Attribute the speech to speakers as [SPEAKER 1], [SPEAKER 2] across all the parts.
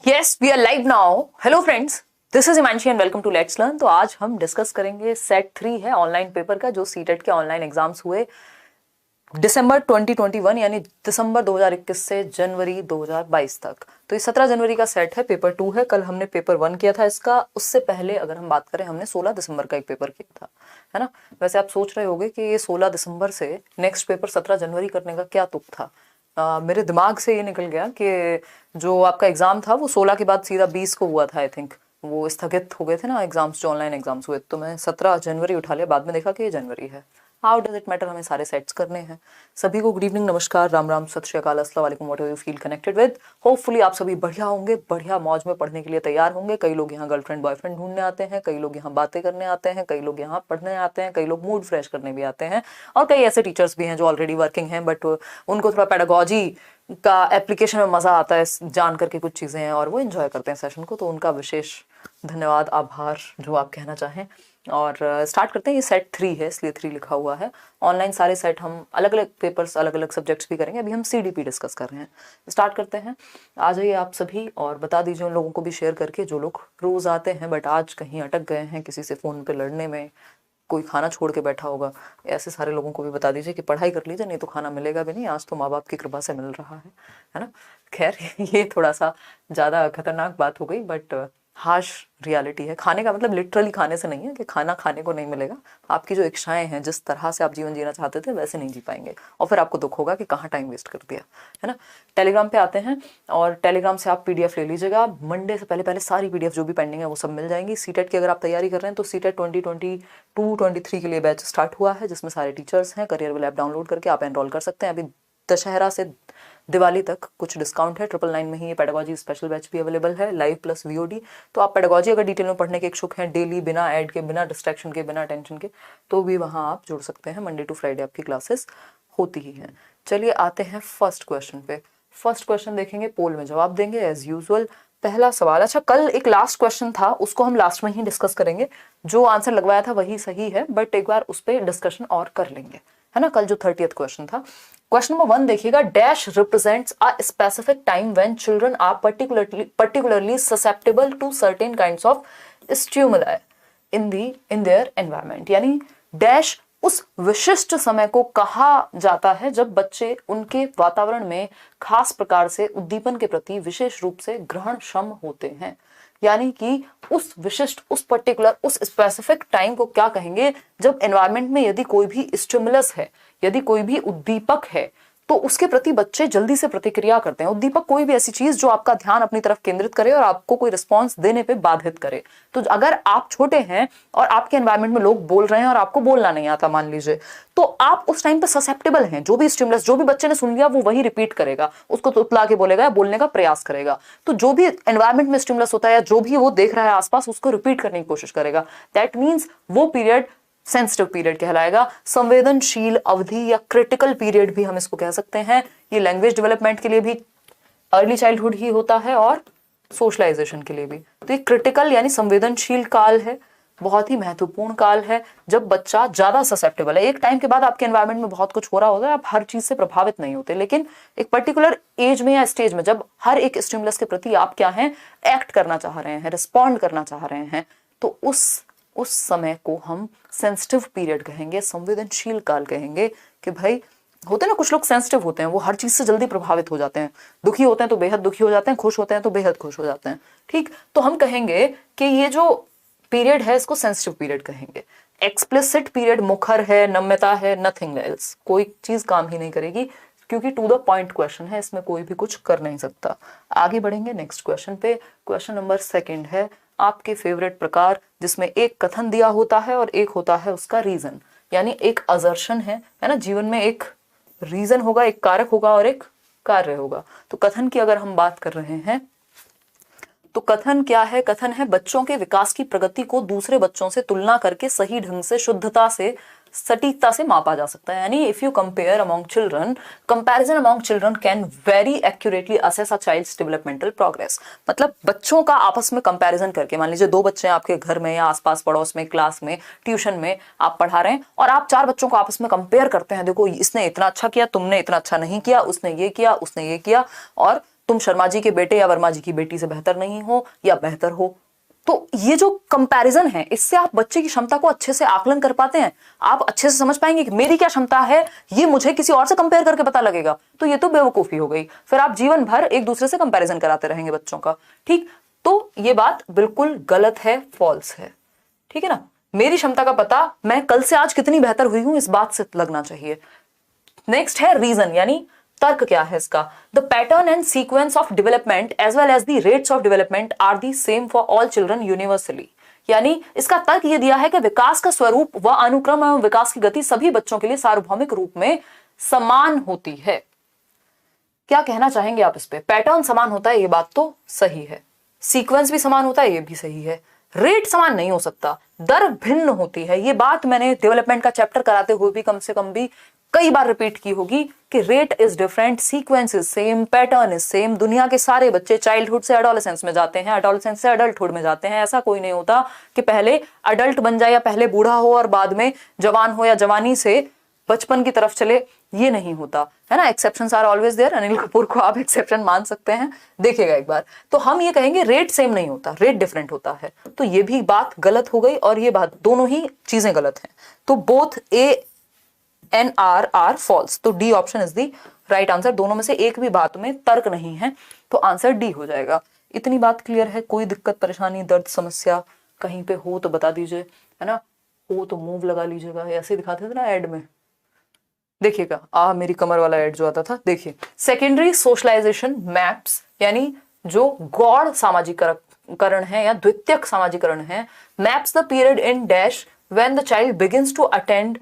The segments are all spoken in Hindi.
[SPEAKER 1] Yes we are live now. Hello friends, this is Himanshi and welcome to let's learn. तो आज हम डिस्कस करेंगे सेट 3 है ऑनलाइन पेपर का, जो सीटेट के ऑनलाइन एग्जाम्स हुए दिसंबर 2021 यानी दिसंबर 2021 से जनवरी 2022 तक। तो ये 17 जनवरी का सेट है, पेपर 2 है। कल हमने पेपर 1 किया था इसका। उससे पहले अगर हम बात करें, हमने 16 दिसंबर का एक पेपर किया था, है ना। वैसे आप सोच रहे होंगे कि ये 16 दिसंबर से नेक्स्ट पेपर 17 जनवरी करने का क्या तुक था। मेरे दिमाग से ये निकल गया कि जो आपका एग्जाम था वो 16 के बाद सीधा 20 को हुआ था। आई थिंक वो स्थगित हो गए थे ना एग्जाम्स, जो ऑनलाइन एग्जाम्स हुए। तो मैं 17 जनवरी उठा लिया, बाद में देखा कि ये जनवरी है। हाउ डज इट मैटर, हमें सारे सेट्स करने हैं। सभी को गुड इवनिंग, नमस्कार, राम राम, सत श्री अकाल, अस्सलाम वालेकुम, what ever you feel connected with. Hopefully आप सभी बढ़िया होंगे, बढ़िया मौज में पढ़ने के लिए तैयार होंगे। कई लोग यहाँ गर्लफ्रेंड बॉयफ्रेंड ढूंढने आते हैं, कई लोग यहाँ बातें करने आते हैं, कई लोग यहाँ पढ़ने आते हैं, कई लोग मूड फ्रेश करने भी आते हैं, और कई ऐसे टीचर्स भी हैं जो ऑलरेडी वर्किंग हैं, बट उनको थोड़ा पेडागोजी का एप्लीकेशन में मजा आता है जान करके कुछ चीजें हैं, और वो एंजॉय करते हैं सेशन को। तो उनका विशेष धन्यवाद, आभार, जो आप कहना चाहें। और स्टार्ट करते हैं। ये सेट 3 है, इसलिए 3 लिखा हुआ है। ऑनलाइन सारे सेट हम अलग अलग पेपर्स, अलग अलग सब्जेक्ट्स भी करेंगे। अभी हम सीडीपी डिस्कस कर रहे हैं। स्टार्ट करते हैं। आ जाइए आप सभी, और बता दीजिए उन लोगों को भी शेयर करके जो लोग रोज आते हैं बट आज कहीं अटक गए हैं किसी से फ़ोन पे लड़ने में, कोई खाना छोड़ के बैठा होगा। ऐसे सारे लोगों को भी बता दीजिए कि पढ़ाई कर लीजिए, नहीं तो खाना मिलेगा भी नहीं। आज तो माँ बाप की कृपा से मिल रहा है ना। खैर ये थोड़ा सा ज़्यादा खतरनाक बात हो गई, बट हार्श रियलिटी है। खाने का मतलब लिटरली खाने से नहीं है कि खाना खाने को नहीं मिलेगा। आपकी जो इच्छाएं हैं, जिस तरह से आप जीवन जीना चाहते थे, वैसे नहीं जी पाएंगे, और फिर आपको दुख होगा कि कहाँ टाइम वेस्ट कर दिया, है ना। टेलीग्राम पे आते हैं, और टेलीग्राम से आप पीडीएफ ले लीजिएगा। मंडे से पहले पहले सारी पीडीएफ जो भी पेंडिंग है वो सब मिल जाएंगी। सीटेट की अगर आप तैयारी कर रहे हैं तो सीटेट 2022-23 के लिए बैच स्टार्ट हुआ है, जिसमें सारे टीचर्स हैं। करियर विल ऐप डाउनलोड करके आप एनरोल कर सकते हैं। अभी दशहरा से दिवाली तक कुछ डिस्काउंट है। 999 में ही ये पेडागोजी स्पेशल बैच भी अवेलेबल है, लाइव प्लस वीओडी। तो आप पेडागोजी अगर डिटेल में पढ़ने के इच्छुक हैं, डेली, बिना ऐड के, बिना डिस्ट्रैक्शन के, बिना टेंशन के, तो भी वहाँ आप जुड़ सकते हैं। मंडे टू फ्राइडे आपकी क्लासेस होती ही हैं। चलिए आते हैं फर्स्ट क्वेश्चन पे। फर्स्ट क्वेश्चन देखेंगे, पोल में जवाब देंगे एज यूजुअल। पहला सवाल, अच्छा कल एक लास्ट क्वेश्चन था, उसको हम लास्ट में ही डिस्कस करेंगे। जो आंसर लगवाया था वही सही है, बट एक बार उस पर डिस्कशन और कर लेंगे, है ना। कल जो 30th क्वेश्चन था, क्वेश्चन नंबर 1 देखिएगा। Dash represents a specific time when children are particularly susceptible to certain kinds of stimuli in their environment। यानी डैश उस विशिष्ट समय को कहा जाता है जब बच्चे उनके वातावरण में खास प्रकार से उद्दीपन के प्रति विशेष रूप से ग्रहणक्षम होते हैं। यानी कि उस विशिष्ट, उस पर्टिकुलर, उस स्पेसिफिक टाइम को क्या कहेंगे, जब एनवायरनमेंट में यदि कोई भी स्टिमुलस है, यदि कोई भी उद्दीपक है, तो उसके प्रति बच्चे जल्दी से प्रतिक्रिया करते हैं। उद्दीपक कोई भी ऐसी चीज जो आपका ध्यान अपनी तरफ केंद्रित करे और आपको कोई रिस्पॉन्स देने पे बाधित करे। तो अगर आप छोटे हैं और आपके एनवायरनमेंट में लोग बोल रहे हैं और आपको बोलना नहीं आता, मान लीजिए, तो आप उस टाइम पे ससेप्टेबल हैं। जो भी स्टिमुलस, जो भी बच्चे ने सुन लिया, वो वही रिपीट करेगा, उसको तुतला के बोलेगा या बोलने का प्रयास करेगा। तो जो भी एनवायरनमेंट में स्टिमुलस होता है या जो भी वो देख रहा है आसपास, उसको रिपीट करने की कोशिश करेगा। दैट मीन्स वो पीरियड सेंसिटिव पीरियड कहलाएगा। संवेदनशील अवधि या क्रिटिकल पीरियड भी हम इसको कह सकते हैं। ये लैंग्वेज डेवलपमेंट के लिए भी अर्ली चाइल्डहुड ही होता है, और सोशलाइजेशन के लिए भी। तो ये क्रिटिकल यानी संवेदनशील काल है, बहुत ही महत्वपूर्ण काल है, जब बच्चा ज्यादा ससेप्टेबल है। एक टाइम के बाद आपके एनवायरनमेंट में बहुत कुछ हो रहा होता है, आप हर चीज से प्रभावित नहीं होते, लेकिन एक पर्टिकुलर एज में या स्टेज में, जब हर एक स्टिमुलस के प्रति आप क्या हैं, एक्ट करना चाह रहे हैं, रिस्पॉन्ड करना चाह रहे हैं, तो उस समय को हम सेंसिटिव पीरियड कहेंगे, संवेदनशील काल कहेंगे। कि भाई होते ना कुछ लोग सेंसिटिव होते हैं, वो हर चीज से जल्दी प्रभावित हो जाते हैं। दुखी होते हैं तो बेहद दुखी हो जाते हैं, खुश होते हैं तो बेहद खुश हो जाते हैं। ठीक, तो हम कहेंगे कि ये जो पीरियड है इसको सेंसिटिव पीरियड कहेंगे। एक्सप्लिसिट पीरियड मुखर है, नम्यता है, नथिंग एल्स, कोई चीज काम ही नहीं करेगी, क्योंकि टू द पॉइंट क्वेश्चन है, इसमें कोई भी कुछ कर नहीं सकता। आगे बढ़ेंगे नेक्स्ट क्वेश्चन पे। क्वेश्चन नंबर 2 है, आपके फेवरेट प्रकार, जिसमें एक कथन दिया होता है और एक होता है उसका रीजन। यानी एक असर्शन है ना, जीवन में एक रीजन होगा, एक कारक होगा और एक कार्य होगा। तो कथन की अगर हम बात कर रहे हैं तो कथन क्या है? कथन है बच्चों के विकास की प्रगति को दूसरे बच्चों से तुलना करके सही ढंग से, शुद्धता से, सटीकता से मापा जा सकता है। यानी if you compare among children, comparison among children can very accurately assess a child's developmental progress. मतलब बच्चों का आपस में कंपैरिजन करके, मान लीजिए 2 बच्चे हैं आपके घर में या आसपास पड़ोस में, क्लास में, ट्यूशन में आप पढ़ा रहे हैं, और आप 4 बच्चों को आपस में कंपेयर करते हैं, देखो इसने इतना अच्छा किया, तुमने इतना अच्छा नहीं किया, उसने ये किया, उसने ये किया, और तुम शर्मा जी के बेटे या वर्मा जी की बेटी से बेहतर नहीं हो या बेहतर हो। तो ये जो कंपैरिजन है, इससे आप बच्चे की क्षमता को अच्छे से आकलन कर पाते हैं। आप अच्छे से समझ पाएंगे कि मेरी क्या क्षमता है, ये मुझे किसी और से कंपेयर करके पता लगेगा। तो ये तो बेवकूफी हो गई। फिर आप जीवन भर एक दूसरे से कंपैरिजन कराते रहेंगे बच्चों का। ठीक, तो ये बात बिल्कुल गलत है, फॉल्स है। ठीक है ना। मेरी क्षमता का पता मैं कल से आज कितनी बेहतर हुई हूं, इस बात से लगना चाहिए। नेक्स्ट है रीजन, यानी तर्क क्या है इसका। The pattern and sequence of development as well as the rates of development are the same for all children universally. यानी इसका तर्क यह दिया है कि विकास का स्वरूप व अनुक्रम एवं विकास की गति सभी बच्चों के लिए सार्वभौमिक रूप में समान होती है। क्या कहना चाहेंगे आप इस पे? पैटर्न समान होता है, ये बात तो सही है। सीक्वेंस भी समान होता है, ये भी सही है। रेट समान नहीं हो सकता, दर भिन्न होती है। ये बात मैंने डेवलपमेंट का चैप्टर कराते हुए भी कम से कम भी कई बार रिपीट की होगी कि rate is different, sequence is same, pattern is same. दुनिया के सारे बच्चे चाइल्डहुड से एडोलेसेंस में जाते हैं, एडोलेसेंस से अडल्टहुड में जाते हैं। ऐसा कोई नहीं होता कि पहले अडल्ट बन जाए या पहले बूढ़ा हो और बाद में जवान हो या जवानी से बचपन की तरफ चले, ये नहीं होता है ना। Exceptions are always there. Anil Kapoor को आप एक्सेप्शन मान सकते हैं, देखिएगा एक बार। तो हम ये कहेंगे रेट सेम नहीं होता, रेट डिफरेंट होता है। तो ये भी बात गलत हो गई और ये बात, दोनों ही चीजें गलत हैं। तो both A and R false. तो D option is the right answer. दोनों में से एक भी बात में तर्क नहीं है, तो आंसर डी हो जाएगा। इतनी बात क्लियर है? कोई दिक्कत परेशानी दर्द समस्या कहीं पे हो तो बता दीजिए, है ना। हो तो मूव लगा लीजिएगा, ऐसे दिखाते थे ना एड में, देखिएगा मेरी कमर वाला एड जो आता था। देखिए, सेकेंडरी सोशलाइजेशन मैप्स, यानी जो गौड़ सामाजिकरण है या द्वितीयक सामाजिकरण है, maps the period in dash when the child begins to attend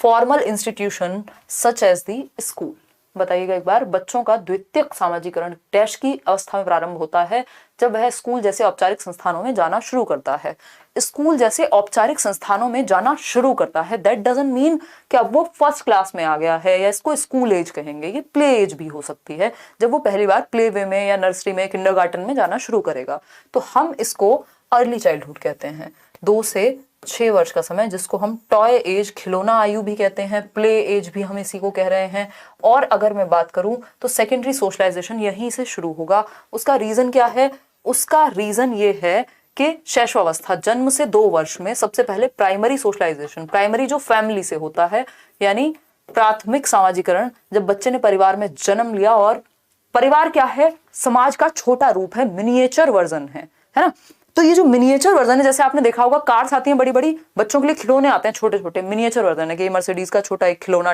[SPEAKER 1] formal institution such as the school. बताइएगा एक बार, बच्चों का द्वितीयक सामाजिकरण डैश की अवस्था में प्रारंभ होता है जब वह स्कूल जैसे औपचारिक संस्थानों में जाना शुरू करता है। स्कूल जैसे औपचारिक संस्थानों में जाना शुरू करता है, दैट डजंट मीन कि अब वो फर्स्ट क्लास में आ गया है या इसको स्कूल एज कहेंगे, ये प्ले एज भी हो सकती है, जब वो पहली बार प्ले वे में या नर्सरी में, किंडरगार्टन में जाना शुरू करेगा। तो हम इसको अर्ली चाइल्डहुड कहते हैं। 2 से 6 वर्ष का समय, जिसको हम टॉय एज, खिलौना आयु भी कहते हैं, प्ले एज भी हम इसी को कह रहे हैं। और अगर मैं बात करूं तो सेकेंडरी सोशलाइजेशन यहीं से शुरू होगा। उसका रीजन क्या है? उसका रीजन ये है कि शैशवावस्था, जन्म से 2 वर्ष में सबसे पहले प्राइमरी सोशलाइजेशन, प्राइमरी जो फैमिली से होता है, यानी प्राथमिक सामाजिकरण, जब बच्चे ने परिवार में जन्म लिया। और परिवार क्या है? समाज का छोटा रूप है, मिनिएचर वर्जन है ना। तो ये जो मिनिएचर वर्जन है, जैसे आपने देखा होगा कार्स आती हैं बड़ी बड़ी, बच्चों के लिए खिलौने आते हैं छोटे छोटे, मिनिएचर वर्जन है कि मर्सिडीज का छोटा एक खिलौना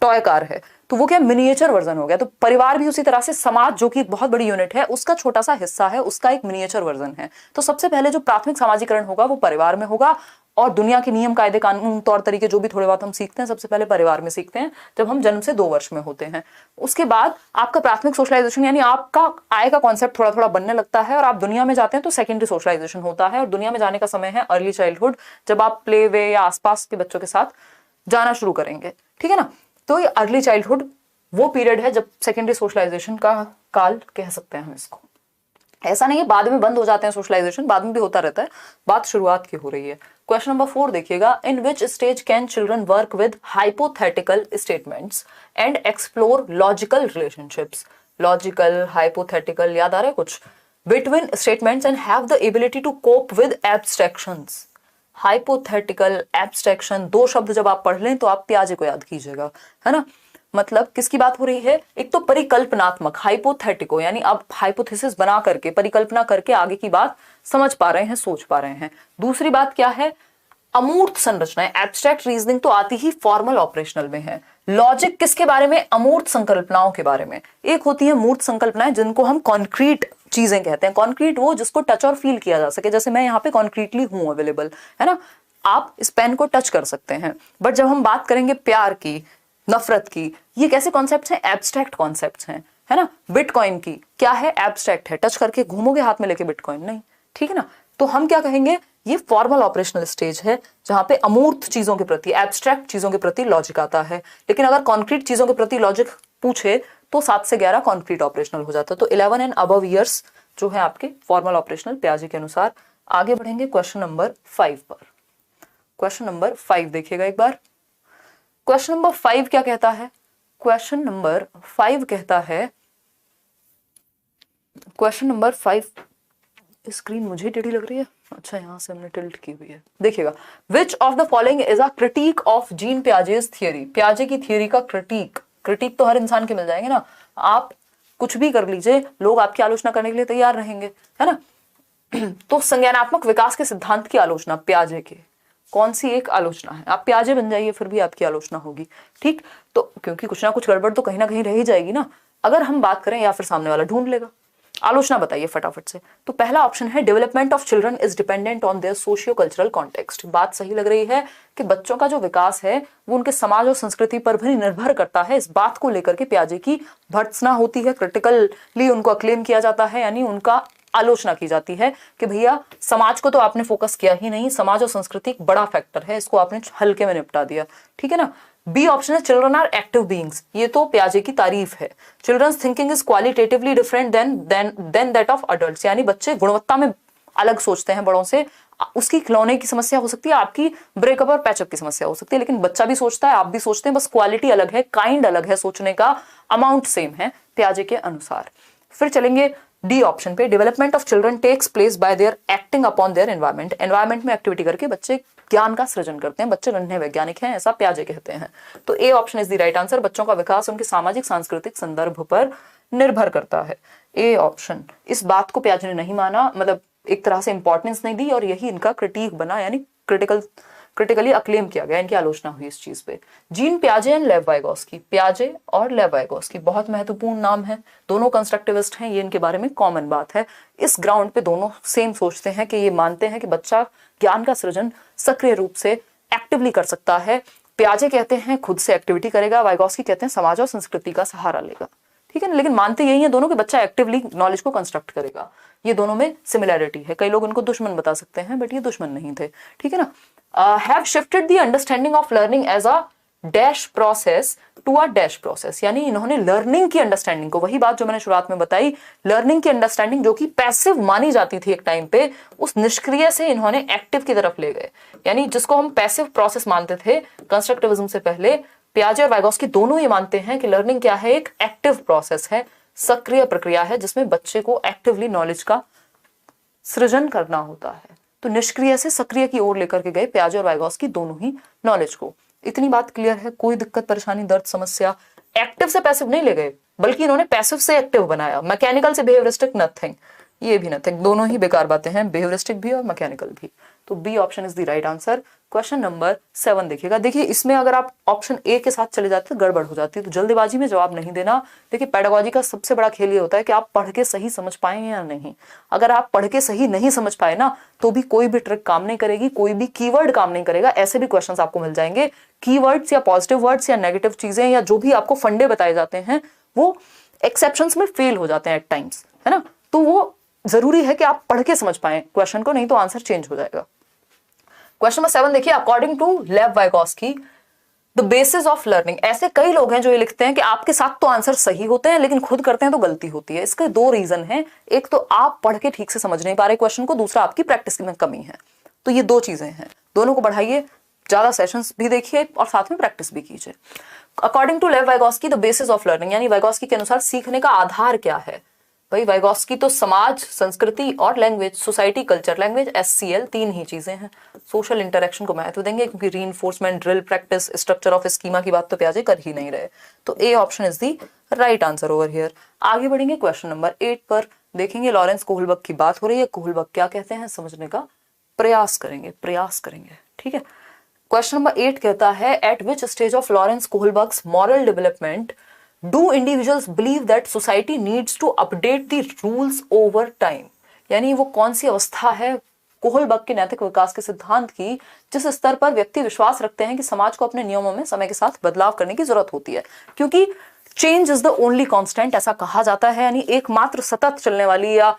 [SPEAKER 1] टॉय कार है, तो वो क्या मिनिएचर वर्जन हो गया। तो परिवार भी उसी तरह से समाज, जो कि एक बहुत बड़ी यूनिट है, उसका छोटा सा हिस्सा है, उसका एक मिनिएचर वर्जन है। तो सबसे पहले जो प्राथमिक सामाजिकरण होगा वो परिवार में होगा। और दुनिया के नियम कायदे कानून तौर तरीके जो भी थोड़े बहुत हम सीखते हैं, सबसे पहले परिवार में सीखते हैं जब हम जन्म से 2 वर्ष में होते हैं। उसके बाद आपका प्राथमिक सोशलाइजेशन, यानी आपका आय का कॉन्सेप्ट थोड़ा थोड़ा बनने लगता है और आप दुनिया में जाते हैं, तो सेकेंडरी सोशलाइजेशन होता है। और दुनिया में जाने का समय है अर्ली चाइल्डहुड, जब आप प्ले वे या आसपास के बच्चों के साथ जाना शुरू करेंगे। ठीक है ना। तो ये अर्ली चाइल्डहुड वो पीरियड है जब सेकेंडरी सोशलाइजेशन का काल कह सकते हैं हम इसको। ऐसा नहीं है बाद में बंद हो जाते हैं सोशलाइजेशन, बाद में भी होता रहता है, बात शुरुआत की हो रही है। क्वेश्चन नंबर 4 देखिएगा, in which stage can children work with hypothetical statements and explore logical relationships. Logical, hypothetical, याद आ रहा है कुछ? Between statements and have the ability to cope with abstractions. Hypothetical, abstraction, 2 शब्द जब आप पढ़ लें तो आप प्याजे को याद कीजिएगा, है ना। मतलब किसकी बात हो रही है? एक तो परिकल्पनात्मक, हाइपोथेटिको, यानी आप हाइपोथेसिस बना करके, परिकल्पना करके आगे की बात समझ पा रहे हैं, सोच पा रहे हैं। दूसरी बात क्या है? अमूर्त संरचनाएं, एब्स्ट्रैक्ट रीजनिंग तो आती ही फॉर्मल ऑपरेशनल में है। लॉजिक किसके बारे में? अमूर्त संकल्पनाओं के बारे में। एक होती है मूर्त संकल्पनाएं जिनको हम कॉन्क्रीट चीजें कहते हैं। कॉन्क्रीट वो जिसको टच और फील किया जा सके, जैसे मैं यहाँ पे कॉन्क्रीटली हूं अवेलेबल, है ना। आप इस पेन को टच कर सकते हैं। बट जब हम बात करेंगे प्यार की, नफरत की, ये कैसे कॉन्सेप्ट्स हैं? एब्स्ट्रैक्ट कॉन्सेप्ट्स हैं, है ना। बिटकॉइन की क्या है? एब्स्ट्रैक्ट है, टच करके घूमोगे हाथ में लेके बिटकॉइन नहीं, ठीक है ना। तो हम क्या कहेंगे? ये फॉर्मल ऑपरेशनल स्टेज है जहां पे अमूर्त चीजों के प्रति, एब्स्ट्रैक्ट चीजों के प्रति लॉजिक आता है। लेकिन अगर कॉन्क्रीट चीजों के प्रति लॉजिक पूछे तो 7 से 11 कॉन्क्रीट ऑपरेशनल हो जाता है। तो 11 एंड अबव ईयर्स जो है आपके फॉर्मल ऑपरेशनल प्याजे के अनुसार। आगे बढ़ेंगे क्वेश्चन नंबर 5 पर। क्वेश्चन नंबर 5 देखिएगा एक बार। क्वेश्चन नंबर 5 क्या कहता है? क्वेश्चन नंबर 5 कहता है क्वेश्चन नंबर 5, स्क्रीन मुझे टेढ़ी लग रही है, अच्छा यहाँ से हमने टिल्ट की हुई है, देखिएगा। Which of the following is a critique of Jean Piaget's theory. पियाजे की थियरी का क्रिटिक तो हर इंसान के मिल जाएंगे ना, आप कुछ भी कर लीजिए, लोग आपकी आलोचना करने के लिए तैयार रहेंगे, है ना। तो संज्ञानात्मक विकास के सिद्धांत की आलोचना पियाजे के, कौन सी एक आलोचना है, आप पियाजे बन जाइए फिर भी आपकी आलोचना होगी, ठीक। तो क्योंकि कुछ ना कुछ गड़बड़ तो कहीं ना कहीं रह ही जाएगी ना, अगर हम बात करें या फिर सामने वाला ढूंढ लेगा। आलोचना बताइए फटाफट से। तो पहला ऑप्शन है development of children is dependent on their socio cultural context. बात सही लग रही है कि बच्चों का जो विकास है वो उनके समाज और संस्कृति पर भी निर्भर करता है। इस बात को लेकर के पियाजे की भर्त्सना होती है, क्रिटिकली उनको अक्लेम किया जाता है, यानी उनका आलोचना की जाती है कि भैया समाज को तो आपने फोकस किया ही नहीं, समाज और संस्कृति एक बड़ा फैक्टर है, इसको आपने हल्के में निपटा दिया, ठीक है ना। बी ऑप्शन है चिल्ड्रन आर एक्टिव बीइंग्स। ये तो पियाजे की तारीफ है। Children's thinking is qualitatively different than that of adults, यानी बच्चे गुणवत्ता में अलग सोचते हैं बड़ों से। उसकी खिलौने की समस्या हो सकती है, आपकी ब्रेकअप और पैचअप की समस्या हो सकती है, लेकिन बच्चा भी सोचता है, आप भी सोचते हैं, बस क्वालिटी अलग है, काइंड अलग है, सोचने का अमाउंट सेम है पियाजे के अनुसार। फिर चलेंगे डी ऑप्शन पे, development of children takes place by their acting upon their environment. Environment में एक्टिविटी करके बच्चे ज्ञान का सृजन करते हैं, बच्चे नन्हे वैज्ञानिक हैं, ऐसा पियाजे कहते हैं। तो A option is the right answer. बच्चों का विकास उनके सामाजिक सांस्कृतिक संदर्भ पर निर्भर करता है। A option. इस बात को पियाजे ने नहीं माना, मतलब एक तरह से इंपॉर्टेंस नहीं दी, और यही इनका क्रिटिक बना, यानी क्रिटिकली अक्लेम किया गया, इनकी आलोचना हुई इस चीज पे। जीन पियाजे एंड लेव वाइगोस्की। पियाजे और लेव वाइगोस्की बहुत महत्वपूर्ण नाम है, दोनों कंस्ट्रक्टिविस्ट हैं, ये इनके बारे में कॉमन बात है। इस ग्राउंड पे दोनों सेम सोचते हैं कि ये मानते हैं कि बच्चा ज्ञान का सृजन सक्रिय रूप से एक्टिवली कर सकता है। पियाजे कहते हैं खुद से एक्टिविटी करेगा, वाइगोस्की कहते हैं समाज और संस्कृति का सहारा लेगा, ठीक है ना। लेकिन मानते यही है दोनों कि बच्चा एक्टिवली नॉलेज को कंस्ट्रक्ट करेगा। ये दोनों में सिमिलैरिटी है। कई लोग इनको दुश्मन बता सकते हैं, बट ये दुश्मन नहीं थे, ठीक है ना। Have shifted the understanding of learning as a dash process to a dash process, यानी इन्होंने लर्निंग की अंडरस्टैंडिंग को, वही बात जो मैंने शुरुआत में बताई, लर्निंग की अंडरस्टैंडिंग जो कि पैसिव मानी जाती थी एक टाइम पे, उस निष्क्रिय से इन्होंने एक्टिव की तरफ ले गए। यानी जिसको हम पैसिव प्रोसेस मानते थे कंस्ट्रक्टिविज्म से पहले, पियाजे और वाइगोस्की दोनों ये मानते हैं कि लर्निंग क्या है, एक एक्टिव प्रोसेस है, सक्रिय प्रक्रिया है, जिसमें बच्चे को एक्टिवली नॉलेज का सृजन करना होता है। तो निष्क्रिय से सक्रिय की ओर लेकर के गए पियाजे और वाइगोस्की दोनों ही नॉलेज को। इतनी बात क्लियर है, कोई दिक्कत परेशानी दर्द समस्या। एक्टिव से पैसिव नहीं ले गए, बल्कि इन्होंने पैसिव से एक्टिव बनाया। मैकेनिकल से बिहेवियरिस्टिक नथिंग, ये भी नथिंग, दोनों ही बेकार बातें हैं, बिहेवियरिस्टिक भी और मैकेनिकल भी। तो B option is the right answer. Question number 7 देखिएगा। देखिए इसमें अगर आप ऑप्शन ए के साथ चले जाते तो गड़बड़ हो जाती है, तो जल्दबाजी में जवाब नहीं देना। देखिए पेडागोजी का सबसे बड़ा खेल ये होता है कि आप पढ़ के सही समझ पाए या नहीं। अगर आप पढ़ के सही नहीं समझ पाए ना, तो भी कोई भी ट्रिक काम नहीं करेगी, कोई भी कीवर्ड काम नहीं करेगा। ऐसे भी क्वेश्चंस आपको मिल जाएंगे, कीवर्ड्स या पॉजिटिव वर्ड्स या नेगेटिव चीजें या जो भी आपको फंडे बताए जाते हैं वो एक्सेप्शंस में फेल हो जाते हैं एट टाइम्स, है ना। तो वो जरूरी है कि आप पढ़ के समझ पाए क्वेश्चन को, नहीं तो आंसर चेंज हो जाएगा। क्वेश्चन नंबर 7 देखिए, अकॉर्डिंग टू लेव Vygotsky the basis of learning. ऐसे कई लोग हैं जो ये लिखते हैं कि आपके साथ तो आंसर सही होते हैं, लेकिन खुद करते हैं तो गलती होती है। इसके 2 रीजन हैं, एक तो आप पढ़ के ठीक से समझ नहीं पा रहे क्वेश्चन को, दूसरा आपकी प्रैक्टिस में कमी है। तो ये 2 चीजें हैं, दोनों को बढ़ाइए, ज्यादा सेशंस भी देखिए और साथ में प्रैक्टिस भी कीजिए। अकॉर्डिंग टू लेव Vygotsky the basis of learning, यानी वाइगोस्की के अनुसार सीखने का आधार क्या है। भाई वाइगोस्की तो समाज, संस्कृति और language, society, culture, language, SCL 3 ही चीजें हैं। सोशल इंटरेक्शन को महत्व देंगे क्योंकि reinforcement, drill, practice, structure of schema की बात तो पियाजे कर ही नहीं रहे। तो A option is the right answer over here. आगे बढ़ेंगे क्वेश्चन नंबर 8 पर, देखेंगे लॉरेंस कोहलबर्ग की बात हो रही है। कोहलबर्ग क्या कहते हैं समझने का प्रयास करेंगे, ठीक है। क्वेश्चन नंबर 8 कहता है, at which stage of Lawrence Kohlberg's moral development do individuals believe that society needs to update the rules over time। यानी वो कौन सी अवस्था है कोहलबर्ग के नैतिक विकास के सिद्धांत की, जिस स्तर पर व्यक्ति विश्वास रखते हैं कि समाज को अपने नियमों में समय के साथ बदलाव करने की जरूरत होती है। क्योंकि change is the only constant, ऐसा कहा जाता है, यानी एकमात्र सतत चलने वाली या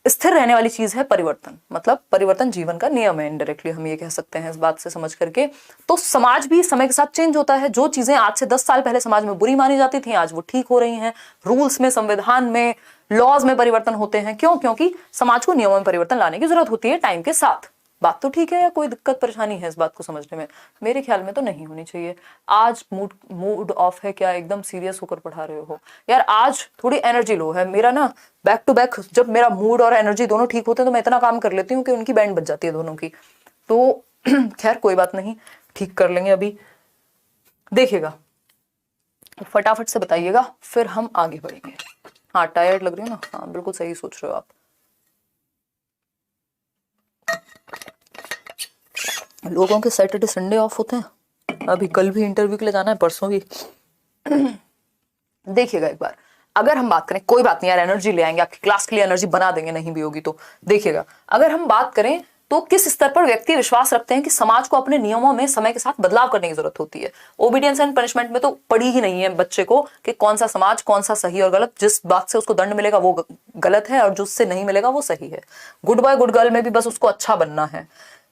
[SPEAKER 1] स्थिर रहने वाली चीज है परिवर्तन। मतलब परिवर्तन जीवन का नियम है, इनडायरेक्टली हम ये कह सकते हैं इस बात से समझ करके। तो समाज भी समय के साथ चेंज होता है। जो चीजें आज से 10 साल पहले समाज में बुरी मानी जाती थी, आज वो ठीक हो रही हैं। रूल्स में, संविधान में, लॉज में परिवर्तन होते हैं। क्यों? क्योंकि समाज को नियमों में परिवर्तन लाने की जरूरत होती है टाइम के साथ। बात तो ठीक है, या कोई दिक्कत परेशानी है इस बात को समझने में? मेरे ख्याल में तो नहीं होनी चाहिए। आज मूड ऑफ है क्या, एकदम सीरियस होकर पढ़ा रहे हो यार? आज थोड़ी एनर्जी लो है मेरा ना, बैक टू बैक जब मेरा मूड और एनर्जी दोनों ठीक होते हैं तो मैं इतना काम कर लेती हूँ कि उनकी बैंड बज जाती है दोनों की। तो खैर कोई बात नहीं, ठीक कर लेंगे अभी। देखिएगा, फटाफट से बताइएगा फिर हम आगे बढ़ेंगे। हाँ टायर्ड लग रही हो ना? हाँ बिल्कुल सही सोच रहे हो आप। लोगों के सैटरडे संडे ऑफ होते हैं, अभी कल भी इंटरव्यू के लिए जाना है, परसों भी। देखिएगा एक बार, अगर हम बात करें, कोई बात नहीं यार एनर्जी ले आएंगे, आपकी क्लास के लिए एनर्जी बना देंगे, नहीं भी होगी तो। देखिएगा, अगर हम बात करें तो किस स्तर पर व्यक्ति विश्वास रखते हैं कि समाज को अपने नियमों में समय के साथ बदलाव करने की जरूरत होती है। ओबीडियंस एंड पनिशमेंट में तो पड़ी ही नहीं है बच्चे को कि कौन सा समाज, कौन सा सही और गलत। जिस बात से उसको दंड मिलेगा वो गलत है और जिससे नहीं मिलेगा वो सही है। गुड बॉय गुड गर्ल में भी बस उसको अच्छा बनना है।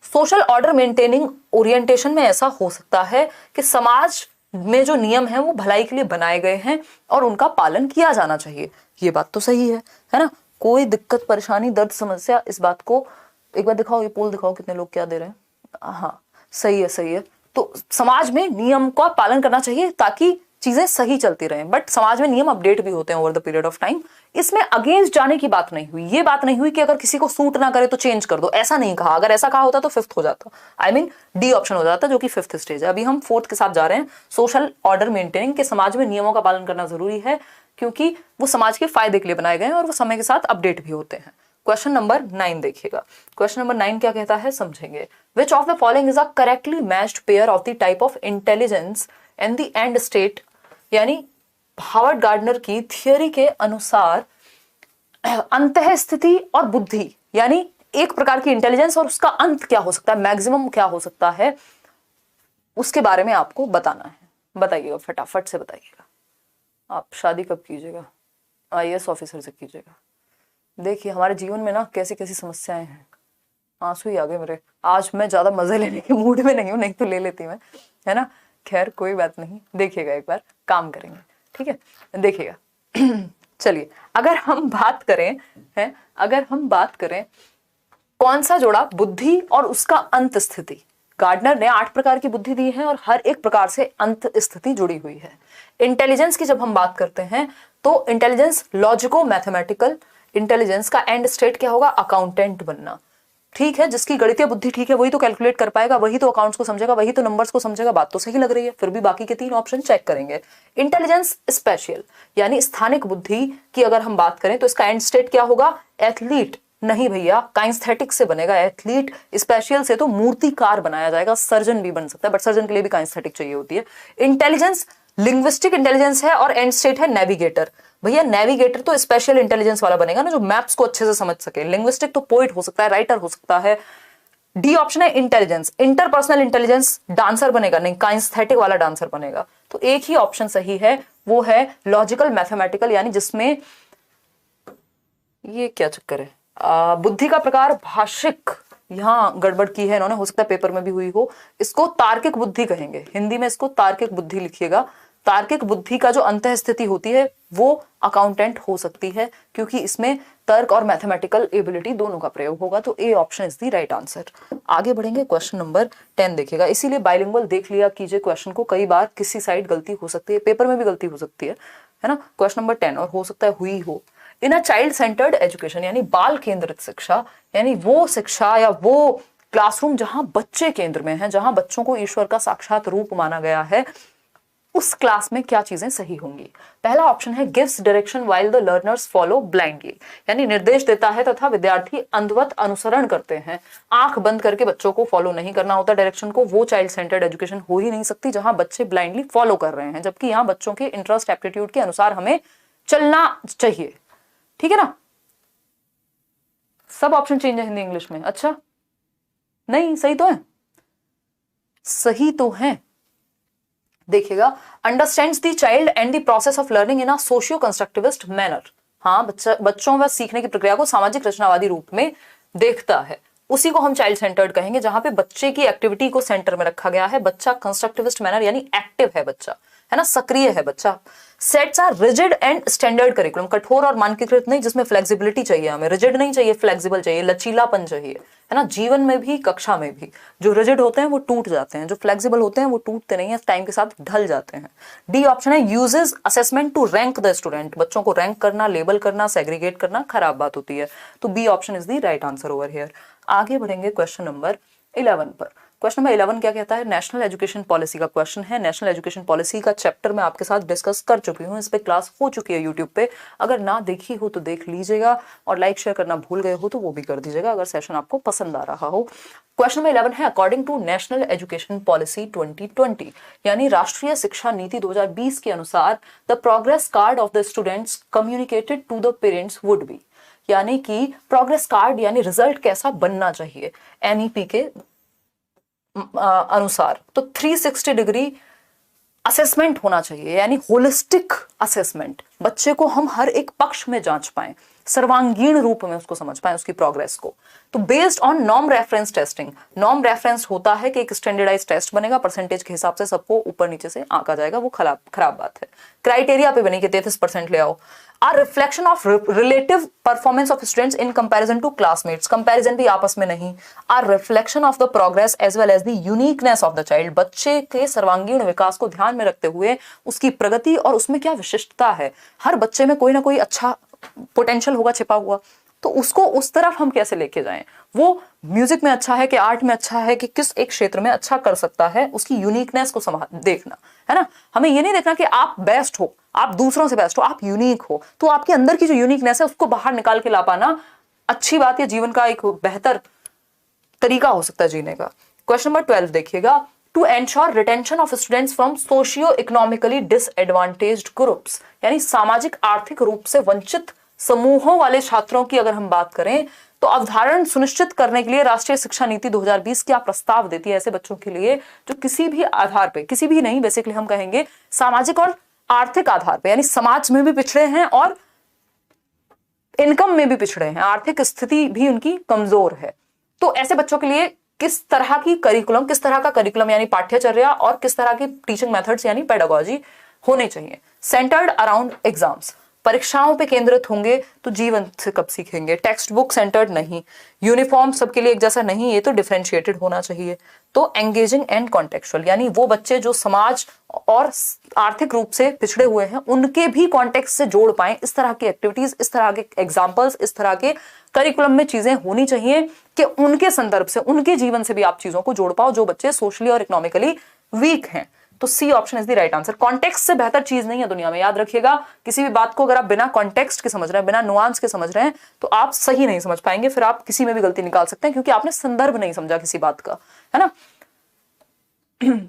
[SPEAKER 1] सोशल ऑर्डर मेंटेनिंग ओरिएंटेशन में ऐसा हो सकता है कि समाज में जो नियम है वो भलाई के लिए बनाए गए हैं और उनका पालन किया जाना चाहिए। ये बात तो सही है ना? कोई दिक्कत परेशानी दर्द समस्या इस बात को, एक बार दिखाओ ये पोल दिखाओ कितने लोग क्या दे रहे हैं। हाँ सही है, सही है। तो समाज में नियम का पालन करना चाहिए ताकि चीजें सही चलती रहें, बट समाज में नियम अपडेट भी होते हैं over the period of time. इसमें अगेंस्ट जाने की बात नहीं हुई, ये बात नहीं हुई कि अगर किसी को सूट ना करे तो चेंज कर दो, ऐसा नहीं कहा। अगर ऐसा कहा होता तो फिफ्थ हो जाता, आई मीन डी ऑप्शन हो जाता, जो कि फिफ्थ स्टेज है। अभी हम फोर्थ के साथ जा रहे हैं, सोशल ऑर्डर मेंटेनिंग के समाज में नियमों का पालन करना जरूरी है क्योंकि वो समाज के फायदे के लिए बनाए गए हैं और वो समय के साथ अपडेट भी होते हैं। क्वेश्चन नंबर 9 देखिएगा। क्वेश्चन नंबर 9 क्या कहता है समझेंगे। विच of the following is a correctly matched pair of the type of intelligence and the end state, यानी हावर्ड गार्डनर की थियरी के अनुसार अंतः स्थिति और बुद्धि, यानी एक प्रकार की इंटेलिजेंस और उसका अंत क्या हो सकता है, मैक्सिमम क्या हो सकता है, उसके बारे में आपको बताना है। बताइएगा फटाफट से बताइएगा। आप शादी कब कीजिएगा? आईएएस ऑफिसर से कीजिएगा। देखिए हमारे जीवन में ना कैसी कैसी समस्याएं हैं, आंसू ही आ गए मेरे। आज मैं ज्यादा मजे लेने के मूड में नहीं हूं, नहीं तो ले लेती मैं, है ना? खैर कोई बात नहीं, देखिएगा एक बार काम करेंगे, ठीक है? देखिएगा चलिए अगर हम बात करें हैं, अगर हम बात करें कौन सा जोड़ा बुद्धि और उसका अंत स्थिति। गार्डनर ने 8 प्रकार की बुद्धि दी है और हर एक प्रकार से अंत स्थिति जुड़ी हुई है। इंटेलिजेंस की जब हम बात करते हैं तो इंटेलिजेंस लॉजिको मैथमेटिकल, इंटेलिजेंस का एंड स्टेट क्या होगा, अकाउंटेंट बनना। ठीक है, जिसकी गणितीय बुद्धि ठीक है वही तो कैलकुलेट कर पाएगा, वही तो अकाउंट्स को समझेगा, वही तो नंबर्स को समझेगा। बात तो सही लग रही है, फिर भी बाकी के 3 ऑप्शन चेक करेंगे। इंटेलिजेंस स्पेशल यानी स्थानिक बुद्धि की अगर हम बात करें तो इसका एंड स्टेट क्या होगा, एथलीट। नहीं भैया, काइंस्थेटिक से बनेगा एथलीट, स्पेशल से तो मूर्तिकार बनाया जाएगा, सर्जन भी बन सकता है, बट सर्जन के लिए भी काइंस्थेटिक चाहिए होती है। इंटेलिजेंस लिंग्विस्टिक इंटेलिजेंस है और एंड स्टेट है नेविगेटर। भैया नेविगेटर तो स्पेशल इंटेलिजेंस वाला बनेगा ना, जो मैप्स को अच्छे से समझ सके। लिंग्विस्टिक तो पोइट हो सकता है, राइटर हो सकता है। डी ऑप्शन है इंटेलिजेंस, इंटरपर्सनल इंटेलिजेंस डांसर बनेगा, नहीं काइंस्थेटिक वाला डांसर बनेगा। तो एक ही ऑप्शन सही है, वो है लॉजिकल मैथमेटिकल, यानी जिसमें ये क्या चक्कर है, बुद्धि का प्रकार भाषिक, यहां गड़बड़ की है इन्होंने, हो सकता है पेपर में भी हुई हो। इसको तार्किक बुद्धि कहेंगे, हिंदी में इसको तार्किक बुद्धि लिखिएगा। तार्किक बुद्धि का जो अंतः स्थिति होती है वो अकाउंटेंट हो सकती है क्योंकि इसमें तर्क और मैथमेटिकल एबिलिटी दोनों का प्रयोग होगा। तो A option is the right answer. आगे बढ़ेंगे, क्वेश्चन नंबर 10 देखिएगा। इसीलिए बाइलिंगुअल देख लिया कीजिए क्वेश्चन को, कई बार किसी साइड गलती हो सकती है, पेपर में भी गलती हो सकती है ना। क्वेश्चन नंबर 10, और हो सकता है हुई हो। इन अ चाइल्ड सेंटर्ड एजुकेशन यानी बाल केंद्रित शिक्षा, यानी वो शिक्षा या वो क्लासरूम जहां बच्चे केंद्र में है, जहां बच्चों को ईश्वर का साक्षात रूप माना गया है, उस क्लास में क्या चीजें सही होंगी। पहला ऑप्शन है gives direction while the learners follow blindly, यानी निर्देश देता है तथा विद्यार्थी अंधवत अनुसरण करते हैं। आंख बंद करके बच्चों को फॉलो नहीं करना होता डायरेक्शन को, वो चाइल्ड सेंटर्ड एजुकेशन हो ही नहीं सकती जहां बच्चे ब्लाइंडली फॉलो कर रहे हैं, जबकि यहाँ बच्चों के इंटरेस्ट एप्टीट्यूड के अनुसार हमें चलना चाहिए। ठीक है ना? सब ऑप्शन चेंज है हिंदी इंग्लिश में। अच्छा नहीं, सही तो है, सही तो है। देखिएगा, understands the child and the process of learning in a socio constructivist manner. हाँ, बच्चों व सीखने की प्रक्रिया को सामाजिक रचनावादी रूप में देखता है, उसी को हम चाइल्ड सेंटर्ड कहेंगे, जहां पे बच्चे की एक्टिविटी को सेंटर में रखा गया है। बच्चा कंस्ट्रक्टिविस्ट मैनर यानी एक्टिव है बच्चा, है ना, सक्रिय है बच्चा। Sets are rigid and standard curriculum, कठोर और मानकीकृत नहीं, जिसमें फ्लेक्सिबिलिटी चाहिए, हमें रिजिड नहीं चाहिए, फ्लेक्सिबल चाहिए, लचीलापन चाहिए, है ना। जीवन में भी कक्षा में भी जो रिजिड होते हैं वो टूट जाते हैं, जो फ्लेक्सिबल होते हैं वो टूटते नहीं है, टाइम के साथ ढल जाते हैं। डी ऑप्शन है uses assessment to rank the student, बच्चों को रैंक करना, लेबल करना, सेग्रीगेट करना खराब बात होती है। तो B option is the right answer over here. आगे बढ़ेंगे क्वेश्चन नंबर 11 पर। क्वेश्चन नंबर 11 क्या कहता है, नेशनल एजुकेशन पॉलिसी का क्वेश्चन है। नेशनल एजुकेशन पॉलिसी का चैप्टर मैं आपके साथ डिस्कस कर चुकी हूँ, इस पे क्लास हो चुकी है यूट्यूब पे, अगर ना देखी हो तो देख लीजिएगा, और लाइक शेयर करना भूल गए हो तो वो भी कर दीजिएगा अगर सेशन आपको पसंद आ रहा हो। क्वेश्चन नंबर 11 है, according to national education policy 2020, यानी राष्ट्रीय शिक्षा नीति 2020 के अनुसार the progress card of the students communicated to the parents would be, यानी कि प्रोग्रेस कार्ड यानी रिजल्ट कैसा बनना चाहिए एनईपी के अनुसार, तो 360 डिग्री असेसमेंट होना चाहिए, यानी होलिस्टिक असेसमेंट, बच्चे को हम हर एक पक्ष में जांच पाएं, सर्वांगीण रूप में उसको समझ पाएं, उसकी प्रोग्रेस को। तो based on norm reference testing, norm reference होता है कि एक स्टैंडर्डाइज टेस्ट बनेगा, परसेंटेज के हिसाब से सबको ऊपर नीचे से आंका जाएगा, वो खराब बात है। क्राइटेरिया पे बनी कि 33% ले आओ। Are reflection of relative performance of students in comparison to classmates, comparison भी आपस में नहीं। Are reflection of the progress as well as the uniqueness of the child, बच्चे के सर्वांगीण विकास को ध्यान में रखते हुए उसकी प्रगति और उसमें क्या विशिष्टता है। हर बच्चे में कोई ना कोई अच्छा पोटेंशियल होगा छिपा हुआ, तो उसको उस तरफ हम कैसे लेके जाएं, वो म्यूजिक में अच्छा है कि आर्ट में अच्छा है कि किस एक क्षेत्र में अच्छा कर सकता है, उसकी यूनिकनेस को देखना है ना। हमें ये नहीं देखना कि आप बेस्ट हो, आप दूसरों से बेस्ट हो, आप यूनिक हो, तो आपके अंदर की जो यूनिकनेस है उसको बाहर निकाल के ला पाना अच्छी बात है, जीवन का एक बेहतर तरीका हो सकता है जीने का। क्वेश्चन नंबर 12 देखिएगा, to ensure retention of students from socio economically disadvantaged groups, यानी सामाजिक आर्थिक रूप से वंचित समूहों वाले छात्रों की अगर हम बात करें, तो अवधारण सुनिश्चित करने के लिए राष्ट्रीय शिक्षा नीति 2020 क्या प्रस्ताव देती है ऐसे बच्चों के लिए जो किसी भी आधार पे, किसी भी नहीं, बेसिकली हम कहेंगे सामाजिक और आर्थिक आधार पे, यानी समाज में भी पिछड़े हैं और इनकम में भी पिछड़े हैं, आर्थिक स्थिति भी उनकी कमजोर है। तो ऐसे बच्चों के लिए किस तरह का करिकुलम यानी पाठ्यचर्या और किस तरह की टीचिंग मेथड्स यानी पेडागोजी होने चाहिए। सेंटर्ड अराउंड एग्जाम्स, परीक्षाओं पे केंद्रित होंगे तो जीवन से कब सीखेंगे। टेक्स्ट बुक सेंटर्ड नहीं, यूनिफॉर्म सबके लिए एक जैसा नहीं, ये तो डिफरेंशिएटेड होना चाहिए। तो एंगेजिंग एंड कॉन्टेक्चुअल, यानी वो बच्चे जो समाज और आर्थिक रूप से पिछड़े हुए हैं उनके भी कॉन्टेक्स्ट से जोड़ पाए, इस तरह की एक्टिविटीज, इस तरह के एग्जाम्पल्स, इस तरह के करिकुलम में चीजें होनी चाहिए कि उनके संदर्भ से, उनके जीवन से भी आप चीजों को जोड़ पाओ जो बच्चे सोशली और इकोनॉमिकली वीक हैं। तो C option is the right answer. Context से बेहतर चीज नहीं है दुनिया में, याद रखिएगा। किसी भी बात को अगर आप बिना कॉन्टेक्स्ट के समझ रहे हैं, बिना नुआंस के समझ रहे हैं, तो आप सही नहीं समझ पाएंगे, फिर आप किसी में भी गलती निकाल सकते हैं क्योंकि आपने संदर्भ नहीं समझा किसी बात का, है ना।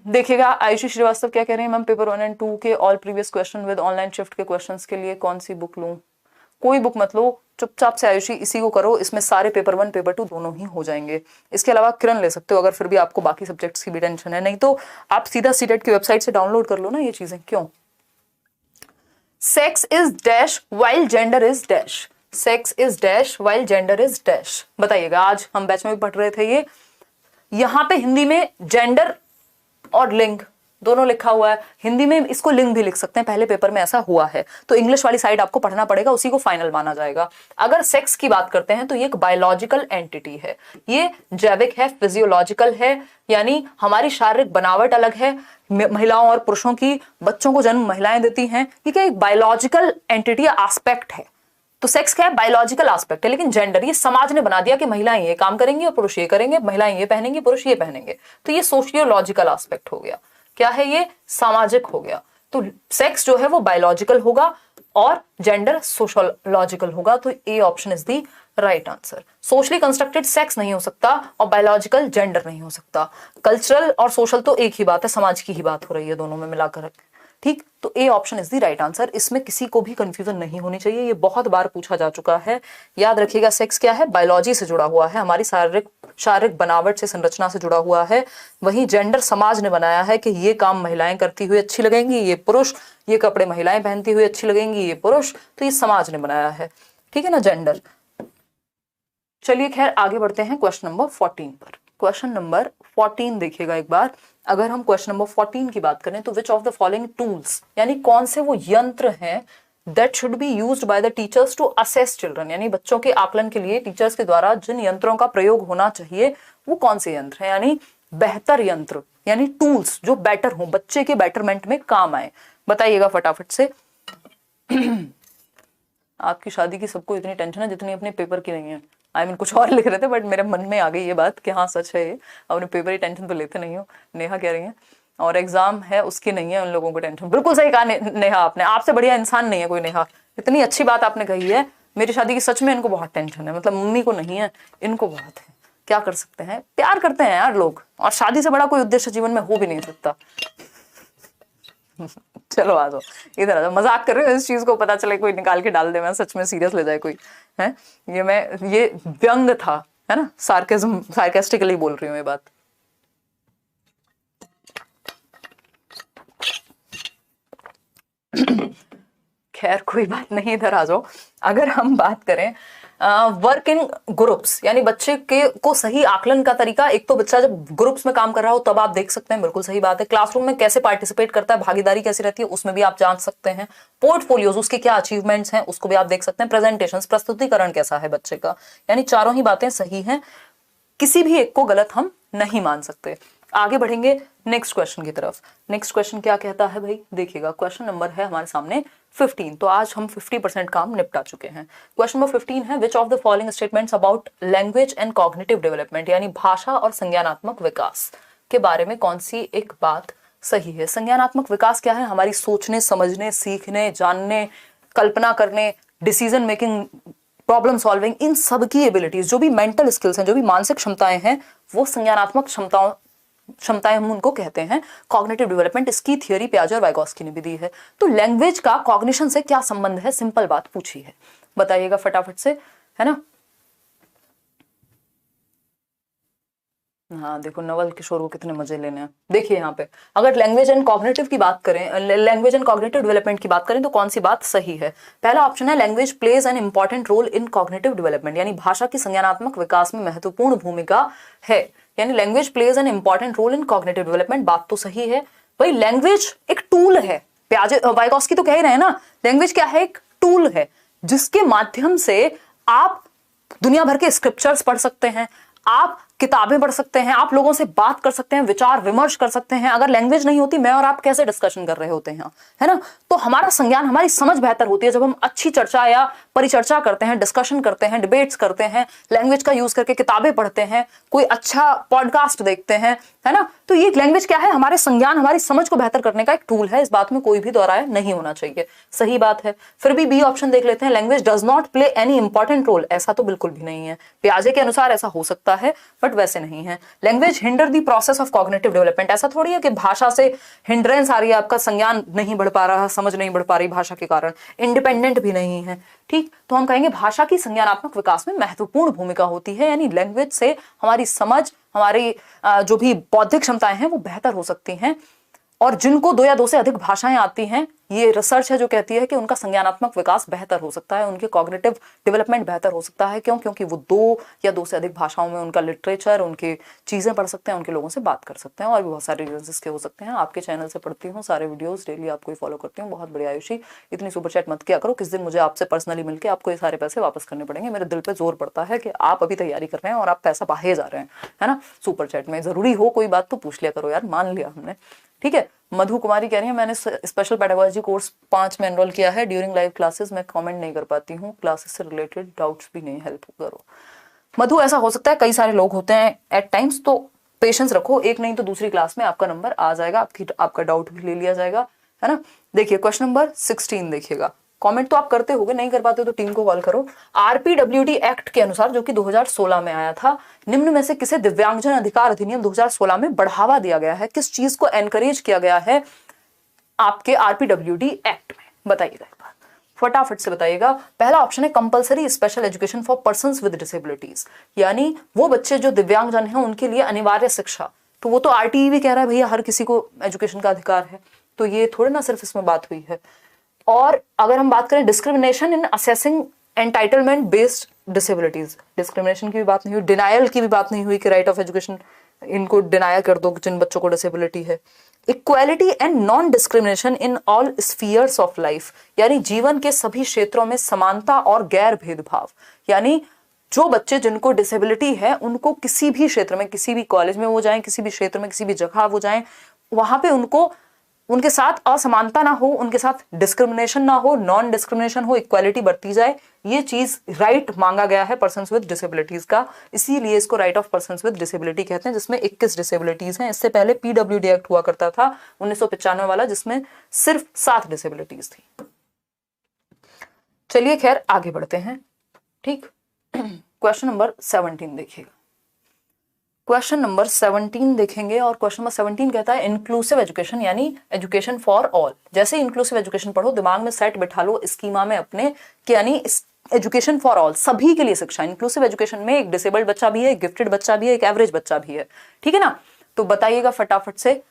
[SPEAKER 1] देखिएगा आयुषी श्रीवास्तव क्या कह रहे हैं, मैम पेपर 1 और 2 के all previous question with online shift के क्वेश्चंस के लिए कौन सी बुक लूं। कोई बुक मत लो, चुपचाप से आयुषी इसी को करो, इसमें सारे पेपर 1 पेपर 2 दोनों ही हो जाएंगे। इसके अलावा किरण ले सकते हो अगर फिर भी आपको बाकी सब्जेक्ट्स की भी टेंशन है, नहीं तो आप सीधा सीटेट की वेबसाइट से डाउनलोड कर लो ना ये चीजें। क्यों? Sex is dash while gender is dash, sex is dash while gender is dash, बताइएगा। आज हम बैच में भी पढ़ रहे थे ये, यहां पे हिंदी में जेंडर और लिंग दोनों लिखा हुआ है, हिंदी में इसको लिंग भी लिख सकते हैं, पहले पेपर में ऐसा हुआ है, तो इंग्लिश वाली साइड आपको पढ़ना पड़ेगा, उसी को फाइनल माना जाएगा। अगर सेक्स की बात करते हैं तो ये एक बायोलॉजिकल एंटिटी है, ये जैविक है, फिजियोलॉजिकल है, यानी हमारी शारीरिक बनावट अलग है, महिलाओं और पुरुषों की, बच्चों को जन्म महिलाएं देती हैं, ये क्या एक बायोलॉजिकल एंटिटी एस्पेक्ट है। तो सेक्स क्या है? बायोलॉजिकल एस्पेक्ट है। लेकिन जेंडर ये समाज ने बना दिया कि महिलाएं ये काम करेंगी और पुरुष ये करेंगे, महिलाएं ये पहनेंगी, पुरुष ये पहनेंगे, तो ये सोशियोलॉजिकल एस्पेक्ट हो गया। क्या है ये? सामाजिक हो गया। तो सेक्स जो है वो बायोलॉजिकल होगा और जेंडर सोशियोलॉजिकल होगा, तो A option is the right answer. Socially constructed sex नहीं हो सकता और बायोलॉजिकल जेंडर नहीं हो सकता। कल्चरल और सोशल तो एक ही बात है, समाज की ही बात हो रही है दोनों में मिलाकर, ठीक। तो A option is the right answer, इसमें किसी को भी कंफ्यूजन नहीं होनी चाहिए, ये बहुत बार पूछा जा चुका है। याद रखिएगा सेक्स क्या है? बायोलॉजी से जुड़ा हुआ है, हमारी शारीरिक बनावट से, संरचना से जुड़ा हुआ है। वहीं जेंडर समाज ने बनाया है कि ये काम महिलाएं करती हुई अच्छी लगेंगी, ये पुरुष, ये कपड़े महिलाएं पहनती हुई अच्छी लगेंगी, ये पुरुष, तो ये समाज ने बनाया है, ठीक है ना, जेंडर। चलिए खैर आगे बढ़ते हैं क्वेश्चन नंबर 14 पर। क्वेश्चन नंबर 14 देखिएगा एक बार। अगर हम क्वेश्चन नंबर 14 की बात करें तो which of the following tools, यानी कौन से वो यंत्र हैं that should be used by the teachers to assess children, यानी बच्चों के आकलन के लिए टीचर्स के द्वारा जिन यंत्रों का प्रयोग होना चाहिए वो कौन से यंत्र हैं, यानी बेहतर यंत्र, यानी टूल्स जो बेटर हो, बच्चे के बेटरमेंट में काम आए। बताइएगा फटाफट से। आपकी शादी की सबको इतनी टेंशन है जितनी अपने पेपर की नहीं है। आई मीन कुछ और लिख रहे थे बट मेरे मन में आ गई ये बात कि हाँ सच है ये, अपने पेपर की टेंशन तो लेते नहीं हो, नेहा कह रही है, और एग्जाम है उसकी नहीं है उन लोगों को टेंशन। बिल्कुल सही कहा नेहा आपने, आपसे बढ़िया इंसान नहीं है कोई नेहा, इतनी अच्छी बात आपने कही है। मेरी शादी की सच में इनको बहुत टेंशन है, मतलब मम्मी को नहीं है, इनको बहुत है। क्या कर सकते हैं, प्यार करते हैं यार लोग, और शादी से बड़ा कोई उद्देश्य जीवन में हो भी नहीं सकता। चलो आ जाओ इधर आ जाओ, मजाक कर रहे हो, इस चीज को पता चले कोई निकाल के डाल दे, मैं सच में सीरियस ले जाए कोई है, ये व्यंग था, है ना, सार्केज्म, सार्केस्टिकली बोल रही हूँ ये बात। खैर कोई बात नहीं, इधर आ जाओ। अगर हम बात करें वर्क इन ग्रुप्स, यानी बच्चे के को सही आकलन का तरीका, एक तो बच्चा जब ग्रुप्स में काम कर रहा हो तब आप देख सकते हैं, बिल्कुल सही बात है। क्लासरूम में कैसे पार्टिसिपेट करता है, भागीदारी कैसी रहती है, उसमें भी आप जान सकते हैं। पोर्टफोलियोज, उसके क्या अचीवमेंट्स हैं, उसको भी आप देख सकते हैं। प्रेजेंटेशंस, प्रस्तुतिकरण कैसा है बच्चे का, यानी चारों ही बातें सही हैं, किसी भी एक को गलत हम नहीं मान सकते। आगे बढ़ेंगे नेक्स्ट क्वेश्चन की तरफ। नेक्स्ट क्वेश्चन क्या कहता है भाई, देखिएगा क्वेश्चन नंबर है हमारे सामने 15। तो आज हम 50% काम निपटा चुके हैं। क्वेश्चन नंबर 15 है which of the following statements about language and cognitive development, यानी भाषा और संज्ञानात्मक विकास के बारे में कौन सी एक बात सही है। संज्ञानात्मक विकास क्या है, हमारी सोचने, समझने, सीखने, जानने, कल्पना करने, डिसीजन मेकिंग, प्रॉब्लम सॉल्विंग, इन सब की एबिलिटीज, जो भी मेंटल स्किल्स हैं, जो भी मानसिक क्षमताएं हैं, वो संज्ञानात्मक क्षमताएं हम उनको कहते हैं। कॉग्निटिव डेवलपमेंट, इसकी थियरी पियाजे और वाइगोस्की ने भी दी है। तो लैंग्वेज का कॉग्निशन से क्या संबंध है, सिंपल बात पूछी है, बताइएगा फटाफट से, है ना। हाँ देखो नवल किशोर को कितने मजे लेने हैं। देखिए यहाँ पे अगर लैंग्वेज एंड कॉग्निटिव की बात करें, लैंग्वेज एंड कॉग्निटिव डेवलपमेंट की बात करें तो कौन सी बात सही है। पहला ऑप्शन है language plays an important role in cognitive development, यानी भाषा की संज्ञानात्मक विकास में महत्वपूर्ण भूमिका है, यानी language plays an important role in cognitive development, बात तो सही है भाई। लैंग्वेज एक टूल है, पियाजे वाइगोस्की तो कह ही रहे हैं ना, लैंग्वेज क्या है, एक टूल है जिसके माध्यम से आप दुनिया भर के स्क्रिप्चर्स पढ़ सकते हैं, आप किताबें पढ़ सकते हैं, आप लोगों से बात कर सकते हैं, विचार विमर्श कर सकते हैं। अगर लैंग्वेज नहीं होती, मैं और आप कैसे डिस्कशन कर रहे होते हैं, है ना। तो हमारा संज्ञान, हमारी समझ बेहतर होती है जब हम अच्छी चर्चा या परिचर्चा करते हैं, डिस्कशन करते हैं, डिबेट्स करते हैं, लैंग्वेज का यूज करके किताबें पढ़ते हैं, कोई अच्छा पॉडकास्ट देखते हैं, है ना। तो ये लैंग्वेज क्या है, हमारे संज्ञान, हमारी समझ को बेहतर करने का एक टूल है, इस बात में कोई भी दो राय नहीं होना चाहिए, सही बात है। फिर भी बी ऑप्शन देख लेते हैं, language does not play any important role, ऐसा तो बिल्कुल भी नहीं है। पियाजे के अनुसार ऐसा हो सकता है बट वैसे नहीं है। Language hinder the process of cognitive development, ऐसा थोड़ी है कि भाषा से हिंड्रेंस आ रही है, आपका संज्ञान नहीं बढ़ पा रहा, समझ नहीं बढ़ पा रही भाषा के कारण, इंडिपेंडेंट भी नहीं है, ठीक। तो हम कहेंगे भाषा की संज्ञानात्मक विकास में महत्वपूर्ण भूमिका होती है, यानी लैंग्वेज से हमारी समझ, हमारी जो भी बौद्धिक क्षमताएं हैं वो बेहतर हो सकती हैं। और जिनको 2 या 2 से अधिक भाषाएं आती हैं, ये रिसर्च है जो कहती है कि उनका संज्ञानात्मक विकास बेहतर हो सकता है, उनके कॉग्निटिव डेवलपमेंट बेहतर हो सकता है। क्यों? क्योंकि वो 2 या 2 से अधिक भाषाओं में उनका लिटरेचर, उनकी चीजें पढ़ सकते हैं, उनके लोगों से बात कर सकते हैं, और भी बहुत सारे रीजंस इसके हो सकते हैं। आपके चैनल से पढ़ती हूँ, सारे वीडियोस डेली आपको ही फॉलो करती हूँ। बहुत बढ़िया आयुषी, इतनी सुपर चैट मत किया करो, किस दिन मुझे आपसे पर्सनली मिलकर आपको ये सारे पैसे वापस करने पड़ेंगे। मेरे दिल पे जोर पड़ता है कि आप अभी तैयारी कर रहे हैं और आप पैसा बाहे जा रहे हैं, है ना। सुपर चैट में जरूरी हो कोई बात तो पूछ लिया करो यार, मान लिया हमने, ठीक है। मधु कुमारी कह रही है मैंने स्पेशल पेडागोजी कोर्स 5 में एनरोल किया है, ड्यूरिंग लाइव क्लासेस मैं कमेंट नहीं कर पाती हूँ, क्लासेस से रिलेटेड डाउट्स भी नहीं, हेल्प करो। मधु ऐसा हो सकता है, कई सारे लोग होते हैं एट टाइम्स, तो पेशेंस रखो, एक नहीं तो दूसरी क्लास में आपका नंबर आ जाएगा, आपका डाउट भी ले लिया जाएगा, है ना। देखिए क्वेश्चन नंबर 16 देखिएगा, कमेंट तो आप करते होगे, नहीं कर पाते तो टीम को कॉल करो। आरपीडब्ल्यूडी एक्ट के अनुसार, जो कि 2016 में आया था, निम्न में से किसे दिव्यांगजन अधिकार अधिनियम 2016 में बढ़ावा दिया गया है, किस चीज को एनकरेज किया गया है आपके आरपीडब्ल्यूडी एक्ट में, बताइएगा एक बार फटाफट से बताइएगा। पहला ऑप्शन है compulsory special education for persons with disabilities, यानी वो बच्चे जो दिव्यांगजन हैं उनके लिए अनिवार्य शिक्षा। तो वो तो आरटीई भी कह रहा है भैया हर किसी को एजुकेशन का अधिकार है, तो ये थोड़े ना सिर्फ इसमें बात हुई है। और अगर हम बात करें discrimination in assessing entitlement based disabilities, discrimination की भी बात नहीं हुई, डिनायल की भी बात नहीं हुई कि राइट ऑफ एजुकेशन इनको डिनाया कर दो जिन बच्चों को डिसेबिलिटी है। Equality and non discrimination in all spheres of life, यानी जीवन के सभी क्षेत्रों में समानता और गैर भेदभाव, यानी जो बच्चे जिनको डिसेबिलिटी है उनको किसी भी क्षेत्र में, किसी भी कॉलेज में वो जाएं, किसी भी क्षेत्र में, किसी भी जगह वो जाएं, वहां पे उनको उनके साथ असमानता ना हो, उनके साथ डिस्क्रिमिनेशन ना हो, नॉन डिस्क्रिमिनेशन हो, इक्वालिटी बढ़ती जाए। ये चीज राइट मांगा गया है पर्सन्स विद डिसेबिलिटीज का, इसीलिए इसको right of persons with disability कहते हैं, जिसमें 21 डिसेबिलिटीज हैं। इससे पहले पीडब्ल्यूडी एक्ट हुआ करता था 1995 वाला, जिसमें सिर्फ 7 डिसेबिलिटीज थी। चलिए खैर आगे बढ़ते हैं। ठीक, क्वेश्चन नंबर 17 देखिएगा। क्वेश्चन नंबर 17 देखेंगे और क्वेश्चन नंबर 17 कहता है इंक्लूसिव एजुकेशन यानी एजुकेशन फॉर ऑल। जैसे इंक्लूसिव एजुकेशन पढ़ो, दिमाग में सेट बिठा लो स्कीमा में अपने कि यानी एजुकेशन फॉर ऑल, सभी के लिए शिक्षा। इंक्लूसिव एजुकेशन में एक डिसेबल्ड बच्चा भी है, एक गिफ्टेड बच्चा भी है, एक एवरेज बच्चा भी है, ठीक है ना। तो बताइएगा फटाफट से।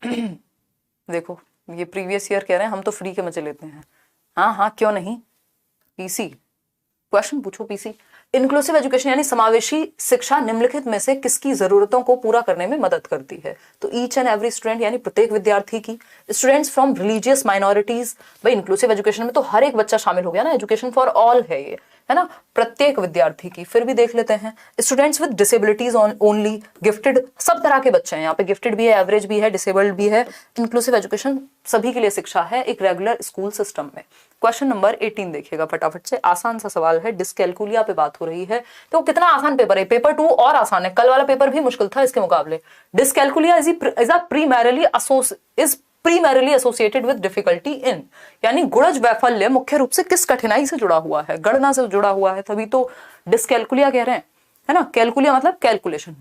[SPEAKER 1] देखो ये प्रीवियस ईयर कह रहे हैं, हम तो फ्री के मजे लेते हैं। हाँ हाँ क्यों नहीं, पीसी क्वेश्चन पूछो। पीसी इंक्लूसिव एजुकेशन यानी समावेशी शिक्षा निम्नलिखित में से किसकी जरूरतों को पूरा करने में मदद करती है। तो ईच एंड एवरी स्टूडेंट यानी प्रत्येक विद्यार्थी की, स्टूडेंट्स फ्रॉम रिलीजियस माइनॉरिटीज, भाई इंक्लूसिव एजुकेशन में तो हर एक बच्चा शामिल हो गया ना, एजुकेशन फॉर ऑल है ये, है ना, प्रत्येक विद्यार्थी की। फिर भी देख लेते हैं students with disabilities only, gifted, सब तरह के बच्चे हैं यहाँ पे, गिफ्टेड भी है, एवरेज भी है, डिसेबल्ड भी है। इंक्लूसिव एजुकेशन सभी के लिए शिक्षा है एक रेगुलर स्कूल सिस्टम में। क्वेश्चन नंबर 18 देखिएगा फटाफट से, आसान सा सवाल है, डिस्कैलकुलिया पे बात हो रही है। तो कितना आसान पेपर है, पेपर 2 और आसान है, कल वाला पेपर भी मुश्किल था इसके मुकाबले। Dyscalculia is primarily associated with difficulty in, यानी गुणज वैफल्य मुख्य रूप से किस कठिनाई से जुड़ा हुआ है, गणना से जुड़ा हुआ है, तभी तो डिस्कैलकुलिया कह रहे हैं, है ना। कैलकुलिया मतलब कैलकुलेशन,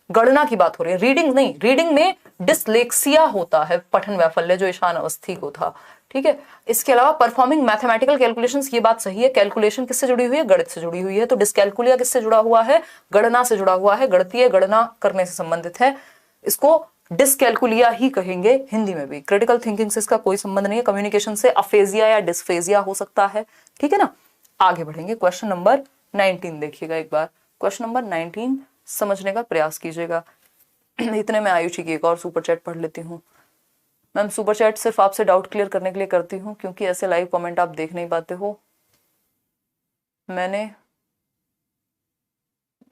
[SPEAKER 1] गणना की बात हो रही है, रीडिंग नहीं। रीडिंग में डिसलेक्सिया होता है, पठन वैफल्य, जो ईशान अवस्थी को था, ठीक है। इसके अलावा परफॉर्मिंग मैथमेटिकल कैलकुलेशंस, ये बात सही है, कैलकुलेशन किससे जुड़ी हुई है, गणित से जुड़ी हुई है। तो डिस्कैलकुलिया किससे जुड़ा हुआ है, गणना से जुड़ा हुआ है, गणितीय गणना करने से संबंधित है, इसको डिस्कैलकुलिया ही कहेंगे हिंदी में भी। क्रिटिकल थिंकिंग से इसका कोई संबंध नहीं है, कम्युनिकेशन से अफेजिया या डिस्फेजिया हो सकता है, ठीक है ना। आगे बढ़ेंगे, क्वेश्चन नंबर 19 देखिएगा एक बार। क्वेश्चन नंबर 19 समझने का प्रयास कीजिएगा। इतने में आयुषी की एक और सुपर चैट पढ़ लेती हूँ। मैम सुपर चैट सिर्फ आपसे डाउट क्लियर करने के लिए करती हूँ, क्योंकि ऐसे लाइव कमेंट आप देख नहीं पाते हो। मैंने